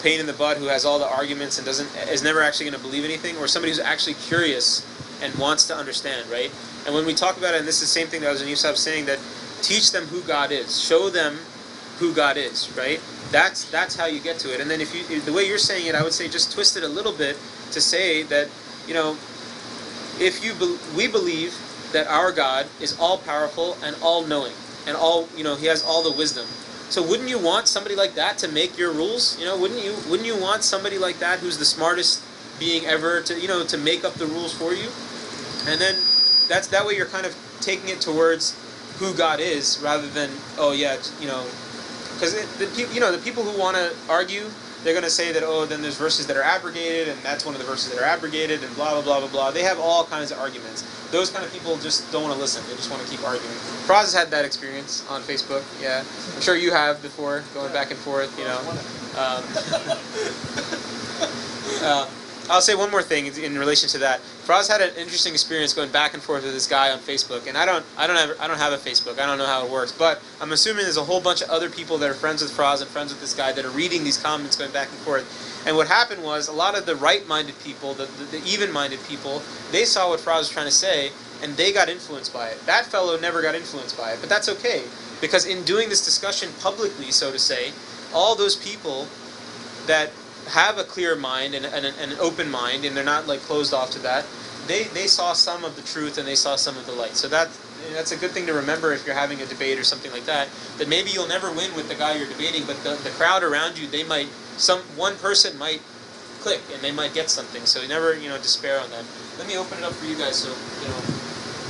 pain in the butt who has all the arguments and is never actually going to believe anything, or somebody who's actually curious and wants to understand, right? And when we talk about it, and this is the same thing that I was in Yusuf saying, that teach them who God is, show them who God is, right? That's how you get to it. And then if the way you're saying it, I would say just twist it a little bit to say that, we believe that our God is all powerful and all knowing and all, he has all the wisdom. So wouldn't you want somebody like that to make your rules? Wouldn't you want somebody like that who's the smartest being ever to make up the rules for you? And then that way you're kind of taking it towards who God is rather than because the people who want to argue, they're going to say that then there's verses that are abrogated and that's one of the verses that are abrogated and blah blah blah blah blah. They have all kinds of arguments. Those kind of people just don't want to listen. They just want to keep arguing. Praz has had that experience on Facebook. Yeah, I'm sure you have before, going back and forth. I'll say one more thing in relation to that. Faraz had an interesting experience going back and forth with this guy on Facebook, and I don't have a Facebook. I don't know how it works, but I'm assuming there's a whole bunch of other people that are friends with Faraz and friends with this guy that are reading these comments going back and forth. And what happened was a lot of the right-minded people, the even-minded people, they saw what Faraz was trying to say, and they got influenced by it. That fellow never got influenced by it, but that's okay, because in doing this discussion publicly, so to say, all those people that have a clear mind and an open mind, and they're not like closed off to that, they saw some of the truth and they saw some of the light. So that's a good thing to remember if you're having a debate or something like that, that maybe you'll never win with the guy you're debating, but the crowd around you, one person might click and they might get something. So you never despair on that. Let me open it up for you guys. So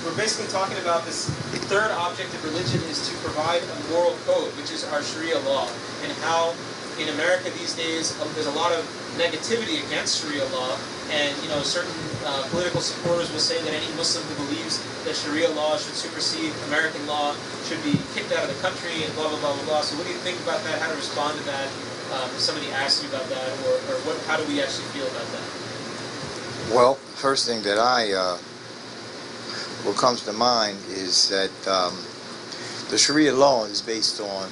we're basically talking about this third object of religion is to provide a moral code, which is our Sharia law, and how in America these days, there's a lot of negativity against Sharia law, and certain political supporters will say that any Muslim who believes that Sharia law should supersede American law should be kicked out of the country, and blah blah blah blah blah. So what do you think about that? How to respond to that? If somebody asks you about that, or what? How do we actually feel about that? Well, first thing that what comes to mind is that the Sharia law is based on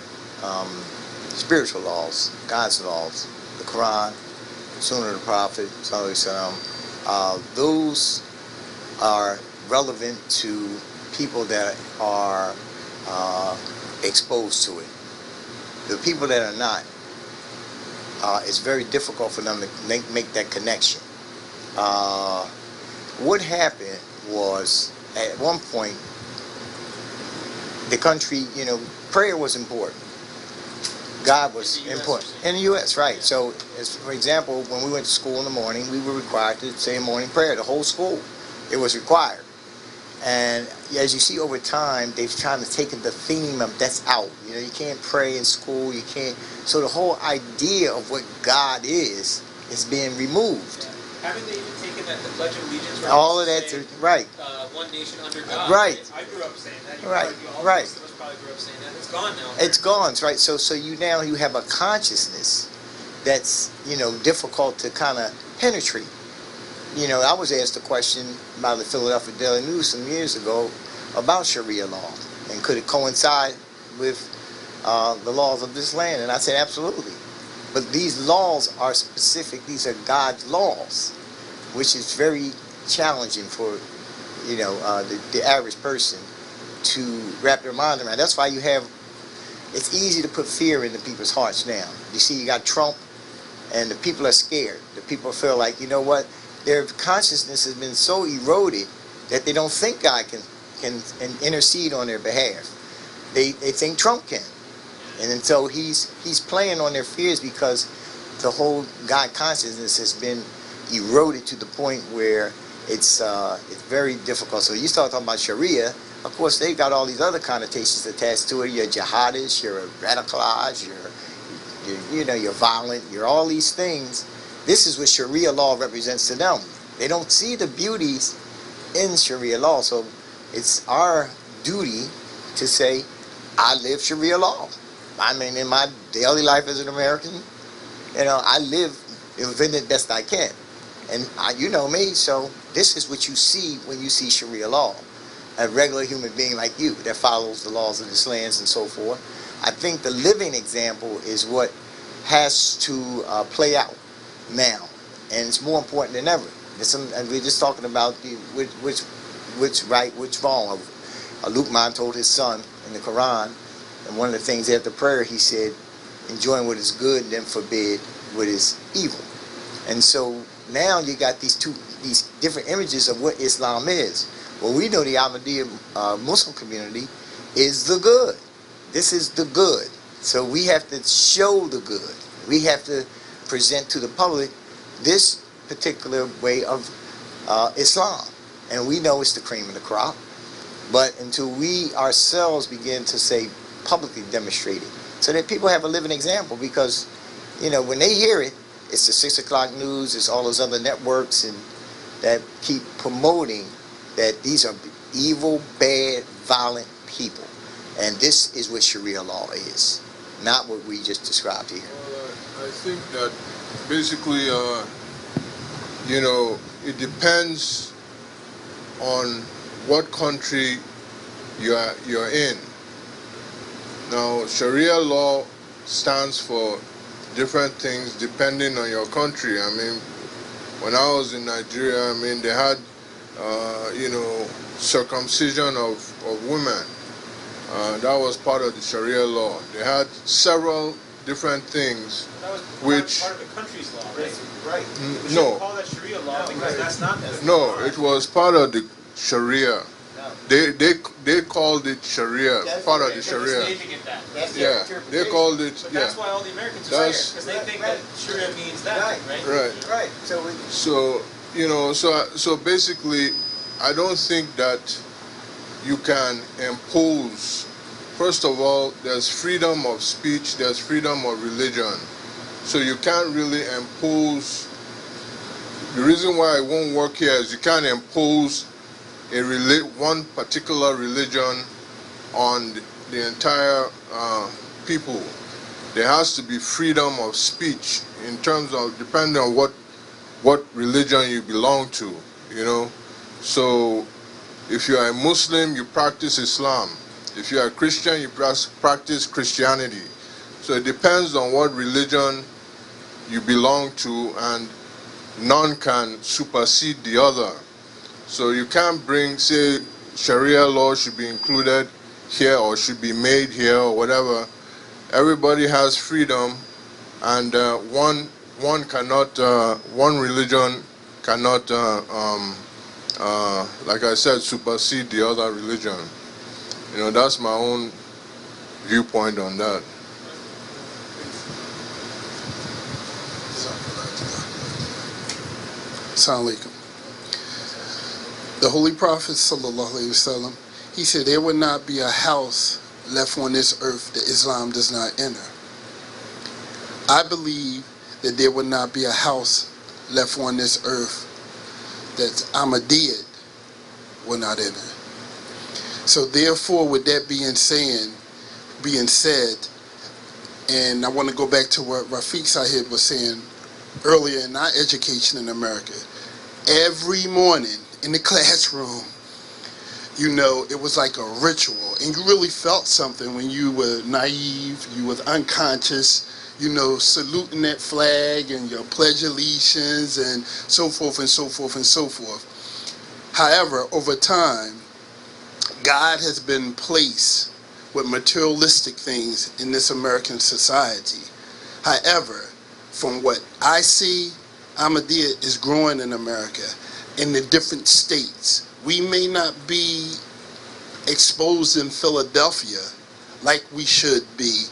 spiritual laws, God's laws, the Quran, Sunnah of the Prophet, those are relevant to people that are exposed to it. The people that are not, it's very difficult for them to make that connection. What happened was, at one point, the country, prayer was important. God was important. In the U.S., right. So, for example, when we went to school in the morning, we were required to say a morning prayer. The whole school, it was required. And as you see over time, they've tried to take the theme of that's out. You know, you can't pray in school. You can't. So the whole idea of what God is being removed. Haven't they even taken that the Pledge of Allegiance? Where All of they that, say, right? One nation under God. Right. I grew up saying that. Right. All Right. Most of us probably grew up saying that. It's gone now. It's gone, right? So you now you have a consciousness that's, you know, difficult to kind of penetrate. You know, I was asked a question by the Philadelphia Daily News some years ago about Sharia law, and could it coincide with the laws of this land? And I said absolutely. But these laws are specific. These are God's laws, which is very challenging for, you know, the average person to wrap their mind around. That's why you have. It's easy to put fear into people's hearts now. You see, you got Trump, and the people are scared. The people feel like, you know what, their consciousness has been so eroded that they don't think God can intercede on their behalf. They think Trump can. And so he's playing on their fears, because the whole God consciousness has been eroded to the point where it's very difficult. So you start talking about Sharia, of course they've got all these other connotations attached to it. You're jihadist, you're radicalized, you're violent, you're all these things. This is what Sharia law represents to them. They don't see the beauties in Sharia law. So it's our duty to say, I live Sharia law. I mean, in my daily life as an American, you know, I live within it best I can. And you know me, so this is what you see when you see Sharia law. A regular human being like you that follows the laws of this land and so forth. I think the living example is what has to play out now. And it's more important than ever. And we're just talking about which right, which wrong. Luqman told his son in the Quran, and one of the things after prayer, he said, enjoin what is good, then forbid what is evil. And so now you got these different images of what Islam is. Well, we know the Ahmadiyya Muslim community is the good. This is the good. So we have to show the good. We have to present to the public this particular way of Islam. And we know it's the cream of the crop. But until we ourselves begin to say, publicly demonstrate it, so that people have a living example, because, you know, when they hear it, it's the 6 o'clock news, it's all those other networks and that keep promoting that these are evil, bad, violent people. And this is what Sharia law is, not what we just described here. I think that basically, you know, it depends on what country you're in. Now, Sharia law stands for different things depending on your country. I mean, when I was in Nigeria, I mean, they had, you know, circumcision of women. That was part of the Sharia law. They had several different things, That was which part of the country's law, right? Right. We shouldn't no, call that Sharia law because that's not. no, it was part of the Sharia. They called it Sharia, That's part of okay. the They're Sharia. just naming it that. That's their Yeah, they interpretation. called it. But Yeah, that's why all the Americans are That's- scared, because they think that Sharia means that, right? right. Right. So So, you know, so basically, I don't think that you can impose. First of all, there's freedom of speech, there's freedom of religion. So you can't really impose. The reason why it won't work here is you can't impose one particular religion on the entire people. There has to be freedom of speech in terms of depending on what religion you belong to, you know. So if you are a Muslim, you practice Islam. If you are a Christian, you practice Christianity. So it depends on what religion you belong to, and none can supersede the other. So you can't say Sharia law should be included here or should be made here or whatever. Everybody has freedom, and one cannot, one religion cannot, like I said, supersede the other religion. You know, that's my own viewpoint on that. Assalamu alaikum. The Holy Prophet sallallahu alaihi wasallam, he said there would not be a house left on this earth that Islam does not enter. I believe that there would not be a house left on this earth that Ahmadiyya will not enter. So therefore, with that being said, and I want to go back to what Rafiq Sahib was saying earlier in our education in America. Every morning in the classroom, it was like a ritual, and you really felt something when you were naive, you were unconscious, saluting that flag and your pledge allegiance and so forth and so forth and so forth. However, over time, God has been placed with materialistic things in this American society. However, from what I see, Ahmadiyya is growing in America, in the different states. We may not be exposed in Philadelphia like we should be,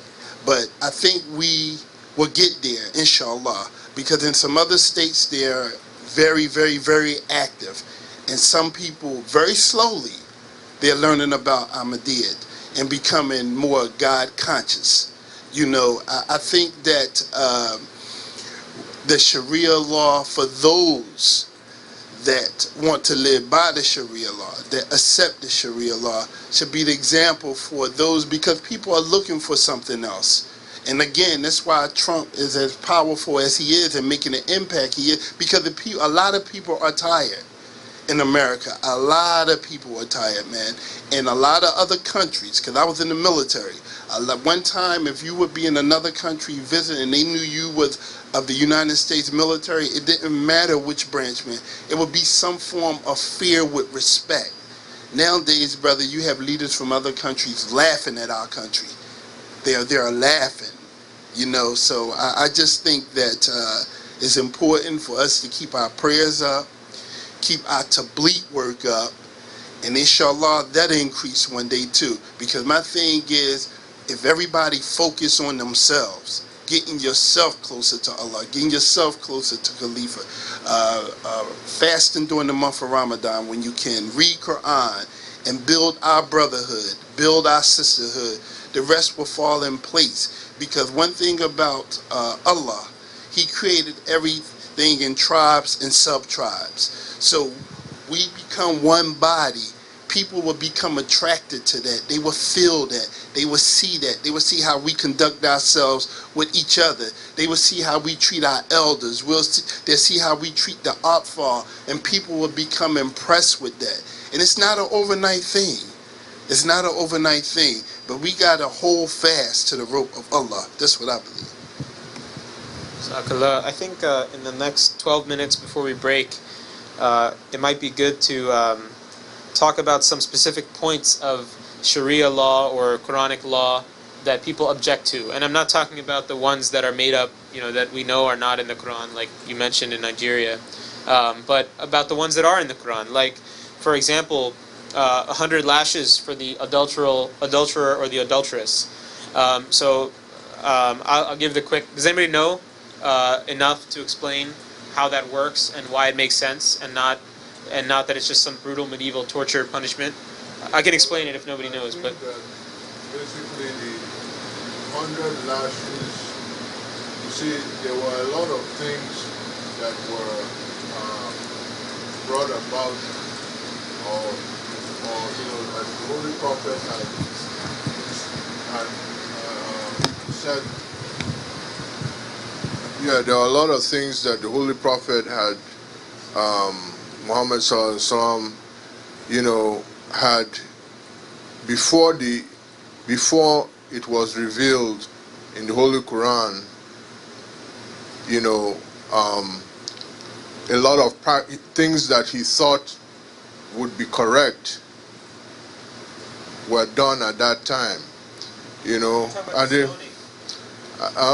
but I think we will get there, inshallah, because in some other states they're very, very, very active. And some people, very slowly, they're learning about Ahmadiyya and becoming more God conscious. I think that the Sharia law, for those that want to live by the Sharia law, that accept the Sharia law, should be the example for those, because people are looking for something else. And again, that's why Trump is as powerful as he is and making an impact he is, because a lot of people are tired in America. A lot of people are tired, man. In a lot of other countries, because I was in the military, one time if you would be in another country visiting and they knew you was of the United States military, it didn't matter which branch, man. It would be some form of fear with respect. Nowadays, brother, you have leaders from other countries laughing at our country. They are laughing, So I just think that it's important for us to keep our prayers up, keep our tabligh work up, and inshallah that'll increase one day too. Because my thing is, if everybody focus on themselves, getting yourself closer to Allah, getting yourself closer to Khalifa, fasting during the month of Ramadan when you can, read Quran, and build our brotherhood, build our sisterhood, the rest will fall in place. Because one thing about Allah, He created everything in tribes and sub-tribes. So we become one body. People will become attracted to that. They will feel that. They will see that. They will see how we conduct ourselves with each other. They will see how we treat our elders. They'll see how we treat the atfal, and people will become impressed with that. And it's not an overnight thing. It's not an overnight thing. But we got to hold fast to the rope of Allah. That's what I believe. Jazakallah. I think in the next 12 minutes before we break, it might be good to talk about some specific points of Sharia law or Quranic law that people object to. And I'm not talking about the ones that are made up, that we know are not in the Quran, like you mentioned in Nigeria, but about the ones that are in the Quran. Like, for example, 100 lashes for the adulterer or the adulteress. I'll give the quick. Does anybody know enough to explain how that works and why it makes sense, and not that it's just some brutal medieval torture punishment? I can explain it if nobody knows, but basically the 100 lashes. You see, there were a lot of things that were brought about, or as the Holy Prophet had said. Yeah, there are a lot of things that the Holy Prophet had, Muhammad Sallallahu Alaihi Wasallam, had before it was revealed in the Holy Quran. A lot of things that he thought would be correct were done at that time.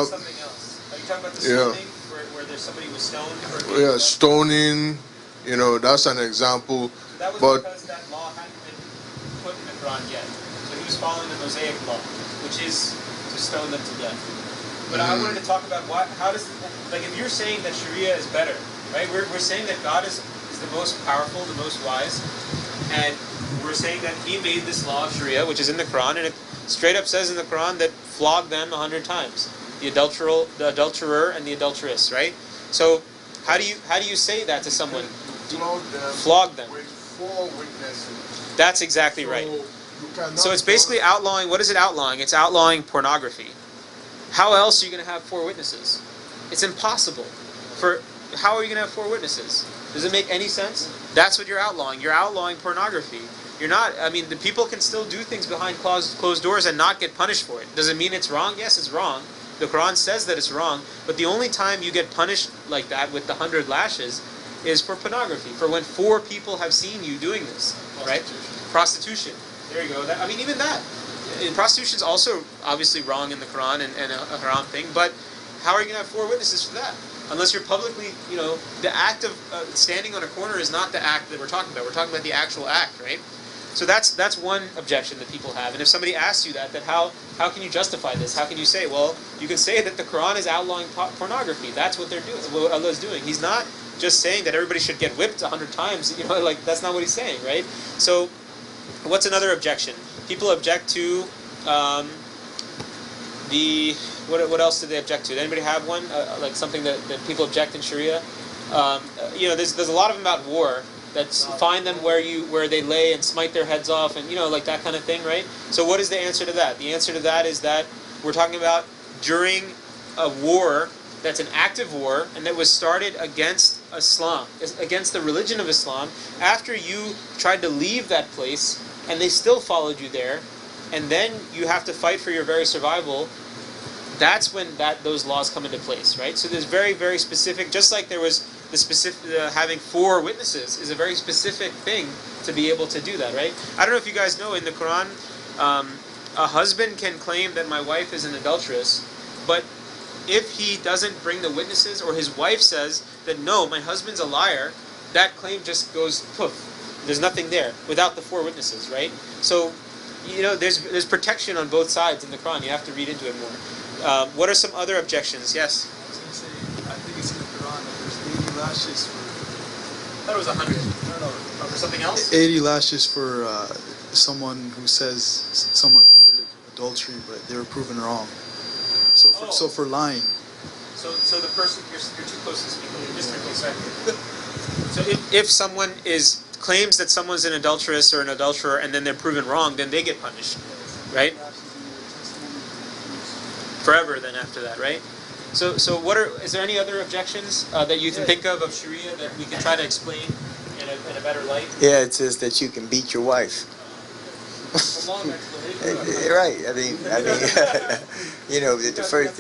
something else. Are you talking about the stoning, where there's somebody was stoned? Yeah, stoning. That's an example. So that was because that law hadn't been put in the Quran yet. So he was following the Mosaic law, which is to stone them to death. But I wanted to talk about if you're saying that Sharia is better, right? We're saying that God is the most powerful, the most wise, and we're saying that He made this law of Sharia, which is in the Quran, and straight up says in the Quran that flog them 100 times. The adulterer and the adulteress, right? So how do you say that to someone? Flog them. With 4 witnesses. That's exactly right. So it's basically outlawing. What is it outlawing? It's outlawing pornography. How else are you going to have 4 witnesses? It's impossible. How are you going to have 4 witnesses? Does it make any sense? That's what you're outlawing. You're outlawing pornography. You're not. I mean, the people can still do things behind closed doors and not get punished for it. Does it mean it's wrong? Yes, it's wrong. The Quran says that it's wrong. But the only time you get punished like that with the 100 lashes is for pornography. For when 4 people have seen you doing this, right? Prostitution. There you go. I mean, even that. Prostitution is also obviously wrong in the Quran and a haram thing. But how are you going to have 4 witnesses for that? Unless you're publicly, the act of standing on a corner is not the act that we're talking about. We're talking about the actual act, right? So that's one objection that people have. And if somebody asks you that, then how can you justify this? How can you say, well, you can say that the Quran is outlawing pornography. That's what they're doing. What Allah is doing. He's not just saying that everybody should get whipped 100 times. Like that's not what he's saying, right? So, what's another objection? People object to what else do they object to? Does anybody have one? Like something that people object in Sharia? There's a lot of them about war. That's find them where they lay and smite their heads off, and like that kind of thing, right? So what is the answer to that? The answer to that is that we're talking about during a war that's an active war and that was started against Islam, against the religion of Islam. After you tried to leave that place and they still followed you there, and then you have to fight for your very survival. That's when those laws come into place, right? So there's very, very specific. Just like there was the specific having 4 witnesses is a very specific thing to be able to do that, right? I don't know if you guys know in the Quran, a husband can claim that my wife is an adulteress, but if he doesn't bring the witnesses, or his wife says that no, my husband's a liar, that claim just goes poof. There's nothing there without the 4 witnesses, right? So, there's protection on both sides in the Quran. You have to read into it more. What are some other objections? Yes? I was going to say, I think it's in the Quran that there's 80 lashes for... I thought it was 100. No. Oh, for something else? 80 lashes for someone who says someone committed adultery, but they were proven wrong. So for lying. So the person, you're too close to speaking. You're just too close. So if someone claims that someone's an adulteress or an adulterer and then they're proven wrong, then they get punished, right? Forever then after that, right? So is there any other objections that you can think of Sharia that we can try to explain in a better light? Yeah, it says that you can beat your wife. A long explanation. Right. I mean, the first.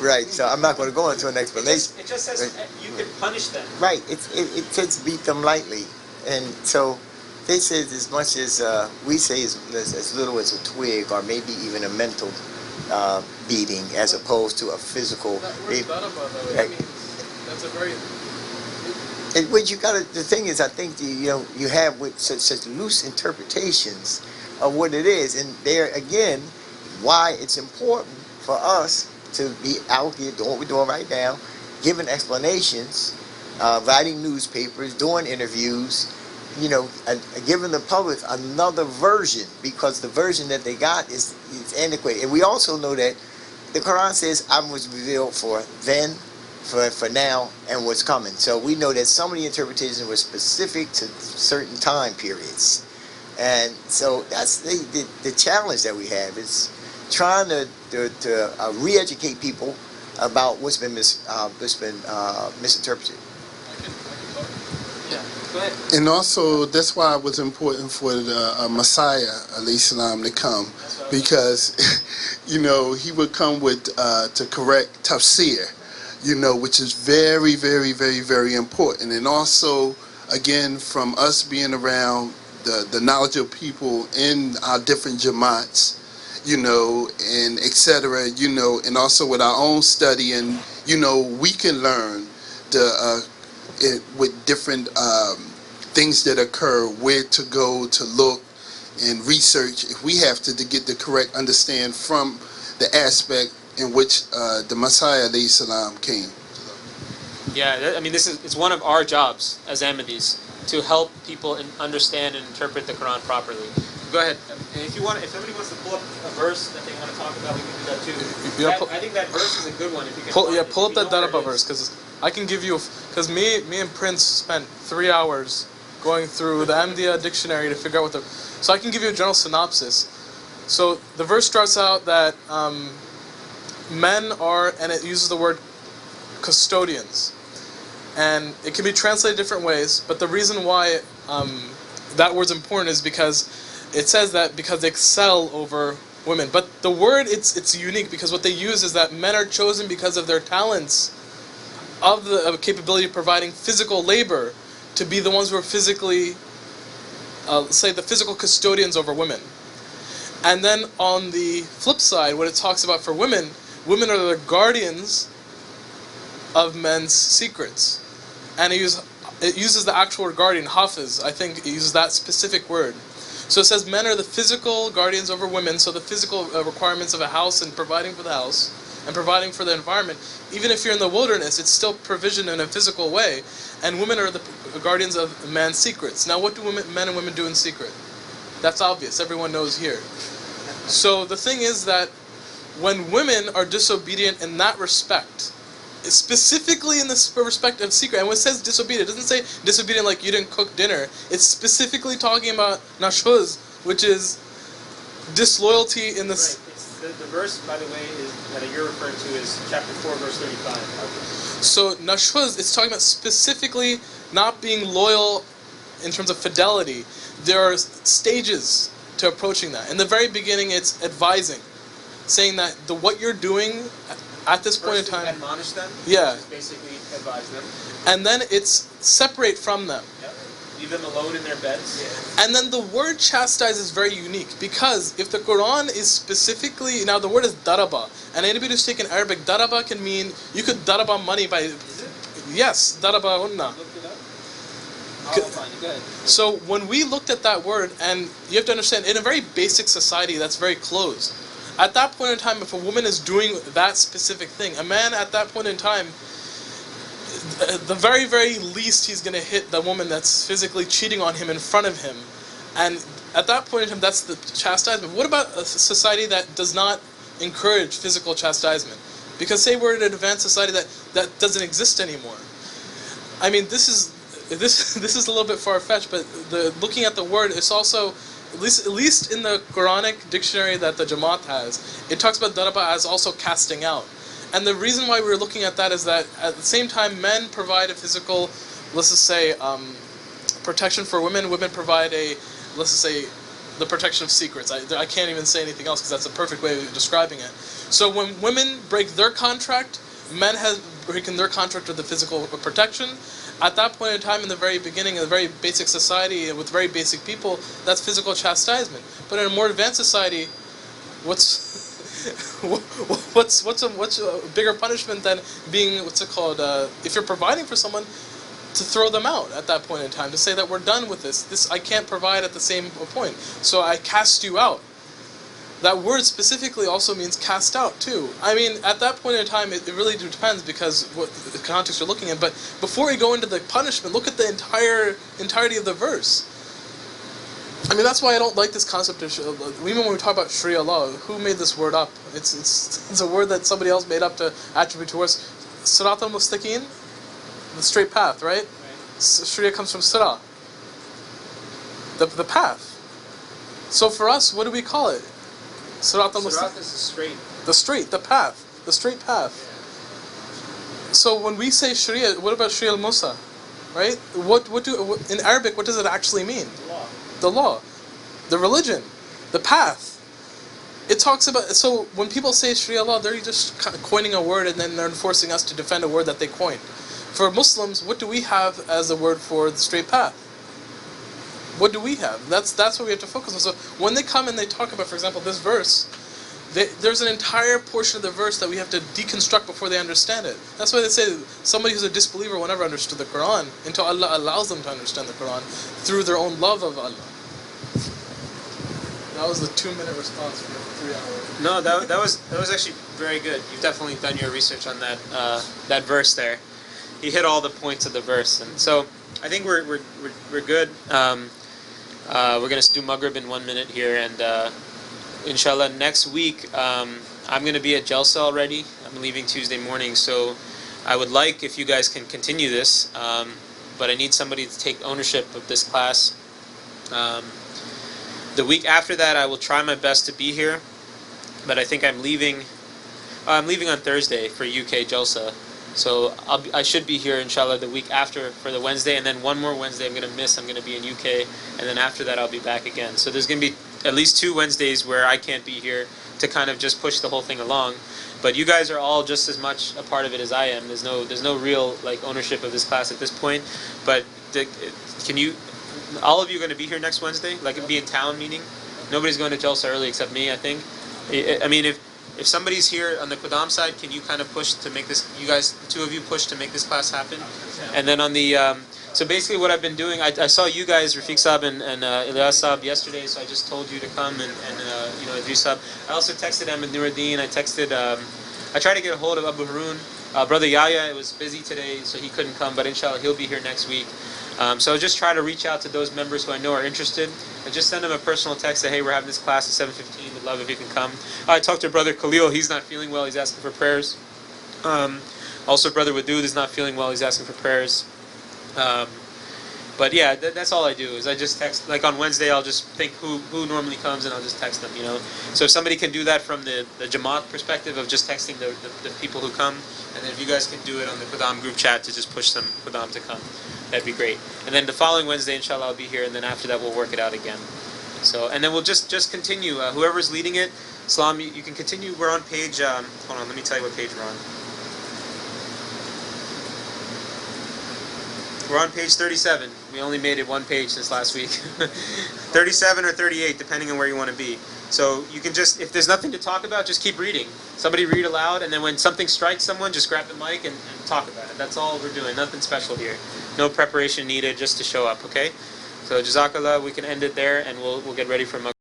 Right. So I'm not going to go into an explanation. It just says you can punish them. Right. It says beat them lightly, and so they say as much as we say as little as a twig, or maybe even a mental beating, as opposed to a physical. That's a very... And what you got the thing is, I think you have with such loose interpretations of what it is, and there again, why it's important for us to be out here doing what we're doing right now, giving explanations, writing newspapers, doing interviews, giving the public another version, because the version that they got is antiquated. And we also know that the Quran says, I was revealed for then, for now, and what's coming. So we know that some of the interpretations were specific to certain time periods. And so that's the challenge that we have, is trying to re-educate people about what's been misinterpreted. Yeah, go ahead. And also, that's why it was important for the Messiah, alayhi salam, to come, because, he would come with to correct tafsir, which is very, very, very, very important. And also, again, from us being around the knowledge of people in our different jamaats, and et cetera, and also with our own study, and, we can learn with different things that occur, where to go to look and research, if we have to get the correct understand from the aspect in which the Messiah alayhi salam came. Yeah, I mean, it's one of our jobs as Ahmadis to help people understand and interpret the Quran properly. Go ahead. And if somebody wants to pull up a verse that they want to talk about, we can do that too. I think that verse is a good one. If you can pull up that Daraba verse, because I can give you, because me and Prince spent 3 hours going through the Ahmadiyya dictionary to figure out what the. So I can give you a general synopsis. So the verse starts out that men are, and it uses the word custodians, and it can be translated different ways. But the reason why that word's important is because it says that because they excel over women. But the word it's unique because what they use is that men are chosen because of their talents, of the capability of providing physical labor, to be the ones who are physically, say, the physical custodians over women. And then on the flip side, what it talks about for women are the guardians of men's secrets. And it uses the actual word guardian, hafiz. I think it uses that specific word. So it says men are the physical guardians over women, so the physical requirements of a house and providing for the house and providing for the environment. Even if you're in the wilderness, it's still provision in a physical way. And women are the guardians of man's secrets. Now, what do men and women do in secret? That's obvious. Everyone knows here. So the thing is that when women are disobedient in that respect, specifically in the respect of secret, and when it says disobedient, it doesn't say disobedient like you didn't cook dinner. It's specifically talking about nashuz, which is disloyalty in the. Right. The verse, by the way, that you're referring to is chapter 4, verse 35. So nashuz, it's talking about specifically not being loyal in terms of fidelity. There are stages to approaching that. In the very beginning, it's advising, saying that what you're doing at this point in time, admonish them. Yeah. Which is basically advise them. And then it's separate from them. Yep. Leave them alone in their beds. Yeah. And then the word chastise is very unique because if the Quran is specifically, now the word is daraba, and anybody who's taken Arabic, daraba can mean you could daraba money by. Is it? Yes, daraba unna. Look it up. I'll find it. Go ahead. So when we looked at that word, and you have to understand, in a very basic society that's very closed, at that point in time, if a woman is doing that specific thing, a man at that point in time, the very, very least he's going to hit the woman that's physically cheating on him in front of him. And at that point in time, that's the chastisement. What about a society that does not encourage physical chastisement? Because say we're in an advanced society that doesn't exist anymore. I mean, this is a little bit far-fetched, but looking at the word, it's also, at least in the Quranic dictionary that the Jamaat has, it talks about daraba as also casting out. And the reason why we're looking at that is that at the same time, men provide a physical, let's just say, protection for women. Women provide let's just say, the protection of secrets. I can't even say anything else because that's a perfect way of describing it. So when women break their contract, men have broken their contract with the physical protection. At that point in time, in the very beginning, in a very basic society with very basic people, that's physical chastisement. But in a more advanced society, what's a bigger punishment than being, if you're providing for someone, to throw them out at that point in time, to say that we're done with this I can't provide at the same point, so I cast you out. That word specifically also means cast out too. I mean, at that point in time, it really depends because what the context you're looking at. But before we go into the punishment, look at the entirety of the verse. I mean, that's why I don't like this concept of, even when we talk about Sharia law, who made this word up? It's a word that somebody else made up to attribute to us. Sirat al-Mustaqim, the straight path, right? Sharia comes from Sirah, the path. So for us, what do we call it? Sirat al-Mustaqim. Sirat is the The straight path. So when we say Sharia, what about Sharia al-Musa, right? In Arabic, what does it actually mean? The law, the religion, the path. It talks about, so when people say Sharia law, they're just kind of coining a word and then they're forcing us to defend a word that they coined. For Muslims, what do we have as a word for the straight path? What do we have? That's what we have to focus on. So when they come and they talk about, for example, this verse, there's an entire portion of the verse that we have to deconstruct before they understand it. That's why they say somebody who's a disbeliever will never understand the Quran until Allah allows them to understand the Quran through their own love of Allah. That was the 2-minute response for 3 hours. No, that was actually very good. You've definitely done your research on that verse there. You hit all the points of the verse, and so I think we're good. We're going to do Maghrib in 1 minute here, and inshallah next week I'm going to be at Jalsa already. I'm leaving Tuesday morning, so I would like if you guys can continue this, but I need somebody to take ownership of this class. The week after that I will try my best to be here, but I think I'm leaving on Thursday for UK Jalsa. So I should be here, inshallah, the week after for the Wednesday, and then one more Wednesday I'm going to miss. I'm going to be in UK, and then after that I'll be back again. So there's going to be at least 2 Wednesdays where I can't be here to kind of just push the whole thing along. But you guys are all just as much a part of it as I am. There's no real like ownership of this class at this point. But all of you are going to be here next Wednesday? Like be in town, meaning nobody's going to Jalsa early except me, I think. I mean, if somebody's here on the Qudam side, can you kind of push to make this, you guys, the 2 of you push to make this class happen? And then on the, so basically what I've been doing, I saw you guys, Rafiq Saab and Ilyas Saab yesterday, so I just told you to come, and Idris Saab. I also texted Ahmed Nuruddin, I tried to get a hold of Abu Harun. Brother Yahya was busy today, so he couldn't come, but inshallah he'll be here next week. So I'll just try to reach out to those members who I know are interested, and just send them a personal text, say, hey, we're having this class at 7:15, would love if you can come. I talked to Brother Khalil, he's not feeling well, he's asking for prayers. Also Brother Wadud is not feeling well, he's asking for prayers. But yeah, that's all I do, is I just text, like on Wednesday I'll just think who normally comes, and I'll just text them, So if somebody can do that from the Jamaat perspective of just texting the people who come, and then if you guys can do it on the Qudam group chat to just push some Qudam to come, that'd be great. And then the following Wednesday, inshallah, I'll be here, and then after that we'll work it out again. So, and then we'll just continue. Whoever's leading it, Islam, you can continue. We're on page, hold on, let me tell you what page we're on. We're on page 37. We only made it 1 page since last week. 37 or 38, depending on where you want to be. So you can just, if there's nothing to talk about, just keep reading. Somebody read aloud, and then when something strikes someone, just grab the mic and talk about it. That's all we're doing. Nothing special here. No preparation needed, just to show up, okay? So Jazakallah, we can end it there, and we'll get ready for Maghrib.